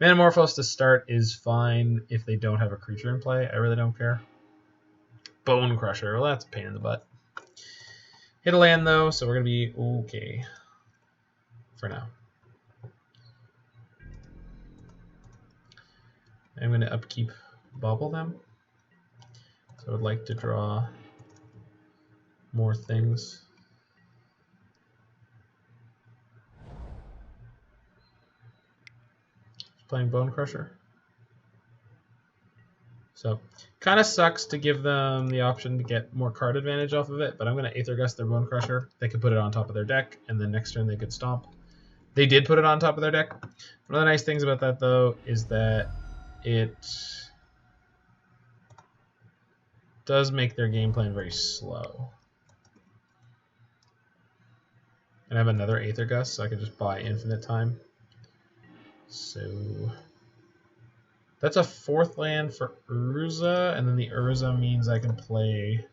Manamorphose to start is fine if they don't have a creature in play. I really don't care. Bone Crusher, well, that's a pain in the butt. Hit a land though, so we're gonna be okay for now. I'm gonna upkeep Bauble them. So I would like to draw more things. Playing Bone Crusher. So, kind of sucks to give them the option to get more card advantage off of it, but I'm going to Aether Gust their Bone Crusher. They could put it on top of their deck, and then next turn they could stomp. They did put it on top of their deck. One of the nice things about that, though, is that it does make their game plan very slow. And I have another Aether Gust, so I can just buy infinite time. So that's a 4th land for Urza, and then the Urza means I can play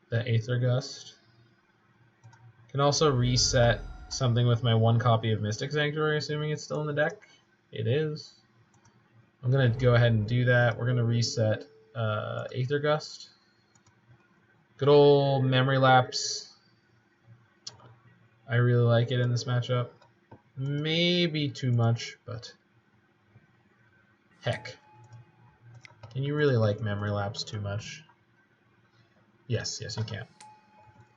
the Aether Gust. Can also reset something with my 1 copy of Mystic Sanctuary, assuming it's still in the deck. It is. I'm going to go ahead and do that. We're going to reset Aether Gust. Good old Memory Lapse. I really like it in this matchup. Maybe too much, but heck. Can you really like Memory Lapse too much? Yes, you can.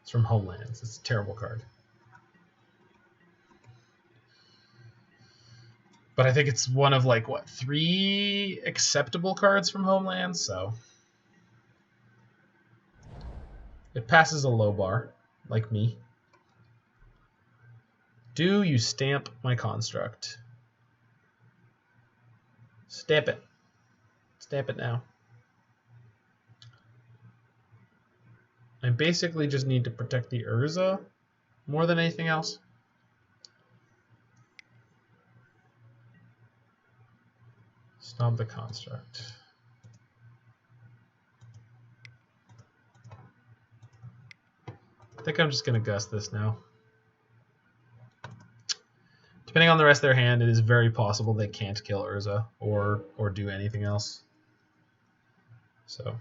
It's from Homelands. It's a terrible card. But I think it's one of, like, what, 3 acceptable cards from Homelands, so it passes a low bar, like me. Do you stamp my construct? Stamp it. Stamp it now. I basically just need to protect the Urza more than anything else. Stomp the construct. I think I'm just going to gust this now. Depending on the rest of their hand, it is very possible they can't kill Urza or do anything else. So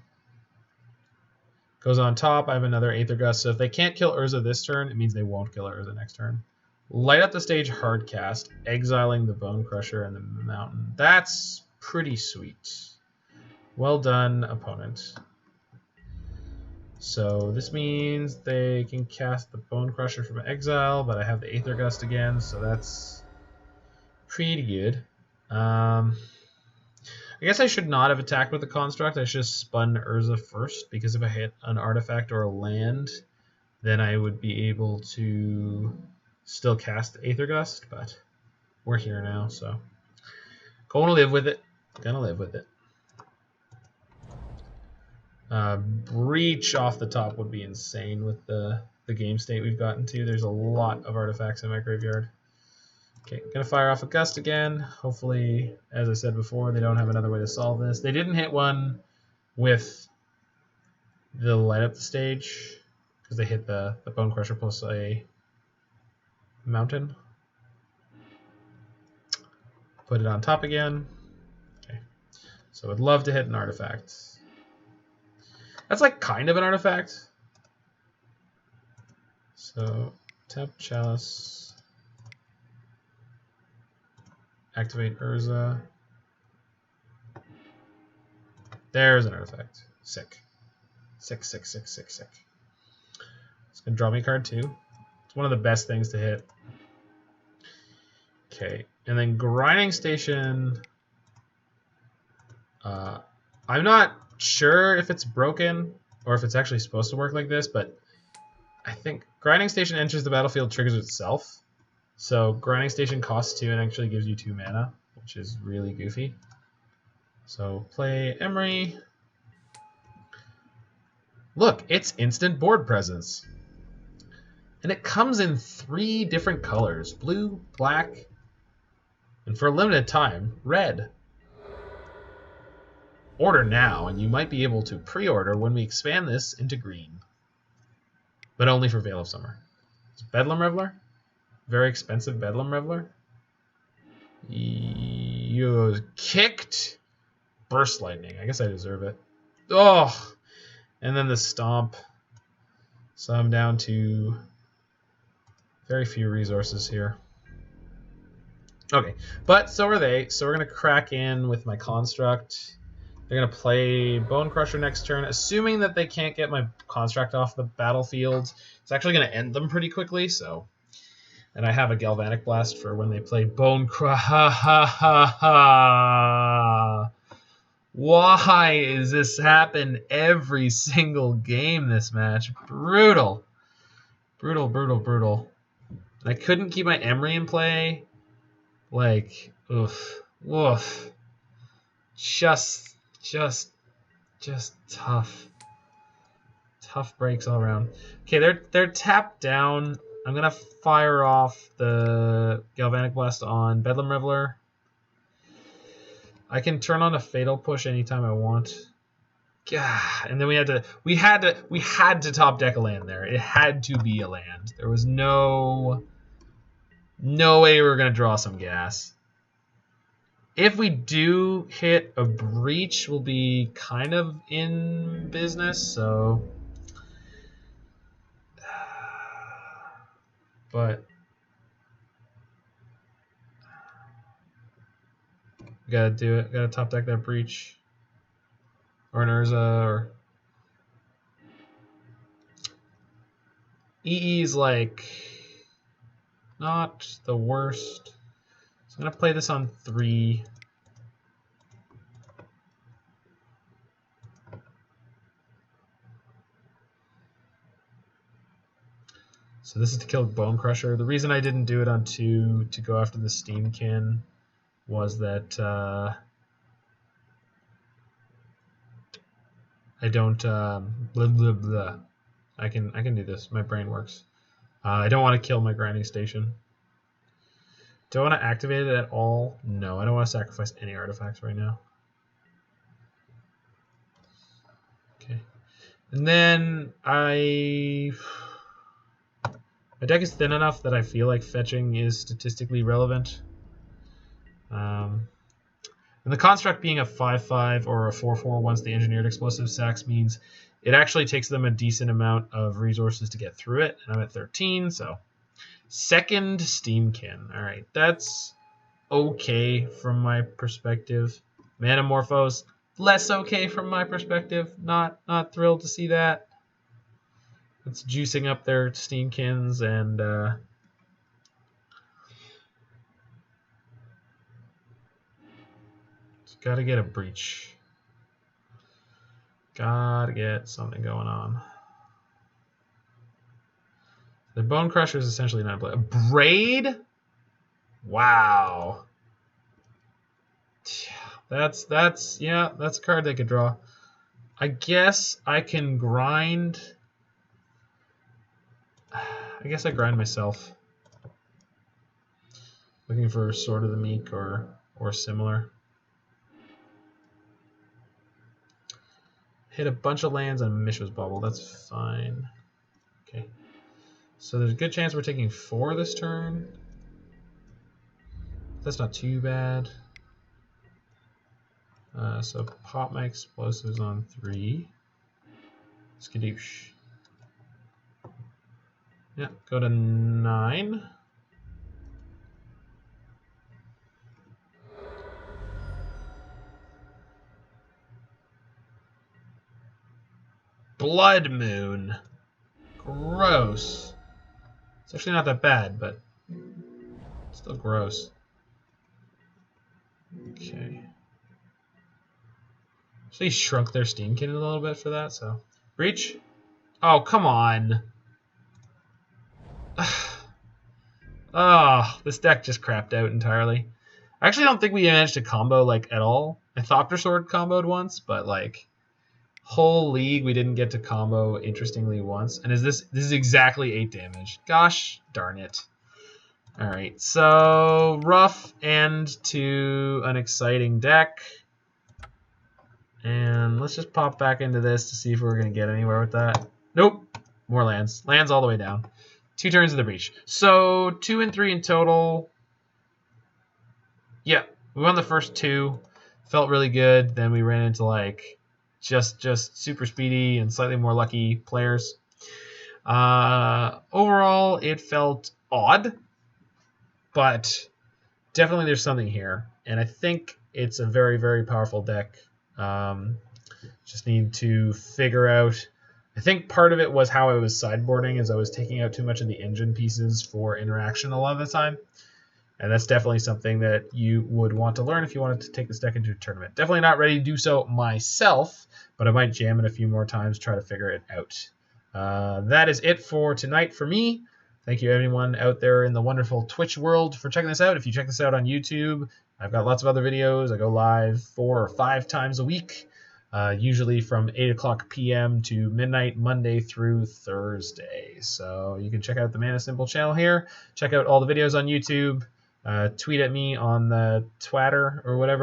goes on top. I have another Aether Gust. So if they can't kill Urza this turn, it means they won't kill Urza next turn. Light up the stage hard cast, exiling the Bone Crusher and the Mountain. That's pretty sweet. Well done, opponent. So this means they can cast the Bone Crusher from exile, but I have the Aether Gust again, so that's pretty good. I guess I should not have attacked with the Construct. I should have spun Urza first, because if I hit an artifact or a land, then I would be able to still cast the Aether Gust, but we're here now, so gonna live with it. Breach off the top would be insane with the game state we've gotten to. There's a lot of artifacts in my graveyard. Okay, gonna fire off a Gust again. Hopefully, as I said before, they don't have another way to solve this. They didn't hit one with the light up the stage because they hit the Bone Crusher plus a mountain. Put it on top again. Okay, so I'd love to hit an artifact. That's like kind of an artifact. So tap Chalice, activate Urza. There's an artifact. Sick. It's gonna draw me a card too. It's one of the best things to hit. Okay, and then Grinding Station. I'm not sure if it's broken or if it's actually supposed to work like this, but I think Grinding Station enters the battlefield, triggers itself. So Grinding Station costs 2 and actually gives you 2 mana, which is really goofy. So play Emry. Look, it's instant board presence. And it comes in 3 different colors: blue, black, and for a limited time, red. Order now, and you might be able to pre-order when we expand this into green. But only for Veil of Summer. It's Bedlam Reveler. Very expensive Bedlam Reveler. You kicked. Burst Lightning. I guess I deserve it. Oh! And then the Stomp. So I'm down to very few resources here. Okay, but so are they. So we're going to crack in with my Construct. They're going to play Bone Crusher next turn, assuming that they can't get my Construct off the battlefield. It's actually going to end them pretty quickly, so... And I have a Galvanic Blast for when they play Bone Crusher. Why does this happen every single game this match? Brutal. Brutal, brutal, brutal. I couldn't keep my Emry in play. Like, oof. Woof. Just tough. Tough breaks all around. Okay, they're tapped down. I'm gonna fire off the Galvanic Blast on Bedlam Reveler. I can turn on a Fatal Push anytime I want. God, and then we had to top deck a land there. It had to be a land. There was no way we were gonna draw some gas. If we do hit a breach, we'll be kind of in business, so... But... we gotta do it. Gotta top deck that breach. Or an Urza, or... EE's like... not the worst. So I'm going to play this on 3. So this is to kill Bone Crusher. The reason I didn't do it on 2 to go after the Steamkin was that I don't I can do this. My brain works. I don't want to kill my grinding station. Do I want to activate it at all? No, I don't want to sacrifice any artifacts right now. Okay. And then my deck is thin enough that I feel like fetching is statistically relevant. And the construct being a 5/5 or a 4/4 once the engineered explosive sacks means it actually takes them a decent amount of resources to get through it. And I'm at 13, so second Steamkin. All right, that's okay from my perspective. Manamorphose, less okay from my perspective. Not thrilled to see that. It's juicing up their Steamkins and gotta get a breach. Gotta get something going on. The Bone Crusher is essentially not a play. A Braid? Wow. That's a card they could draw. I guess I can grind. I guess I grind myself. Looking for Sword of the Meek or similar. Hit a bunch of lands on Mishra's Bauble. That's fine. Okay. So there's a good chance we're taking 4 this turn. That's not too bad. So pop my explosives on 3. Skadoosh. Yeah, go to 9. Blood Moon. Gross. It's actually not that bad, but still gross. Okay. So he shrunk their Steamkin a little bit for that, so. Breach? Oh, come on. Oh, this deck just crapped out entirely. I actually don't think we managed to combo, like, at all. I Thopter Sword comboed once, but, like, whole league we didn't get to combo interestingly once. And this is exactly 8 damage. Gosh darn it. Alright, so rough end to an exciting deck. And let's just pop back into this to see if we're going to get anywhere with that. Nope. More lands. Lands all the way down. 2 turns of the breach. So 2 and 3 in total. Yeah, we won the first 2. Felt really good. Then we ran into like just super speedy and slightly more lucky players. Overall, it felt odd, but definitely there's something here. And I think it's a very, very powerful deck. Just need to figure out. I think part of it was how I was sideboarding, as I was taking out too much of the engine pieces for interaction a lot of the time. And that's definitely something that you would want to learn if you wanted to take this deck into a tournament. Definitely not ready to do so myself, but I might jam it a few more times, try to figure it out. That is it for tonight for me. Thank you everyone out there in the wonderful Twitch world for checking this out. If you check this out on YouTube, I've got lots of other videos. I go live 4 or 5 times a week, usually from 8 o'clock p.m. to midnight, Monday through Thursday. So you can check out the Mana Simple channel here. Check out all the videos on YouTube. Tweet at me on the Twitter or whatever.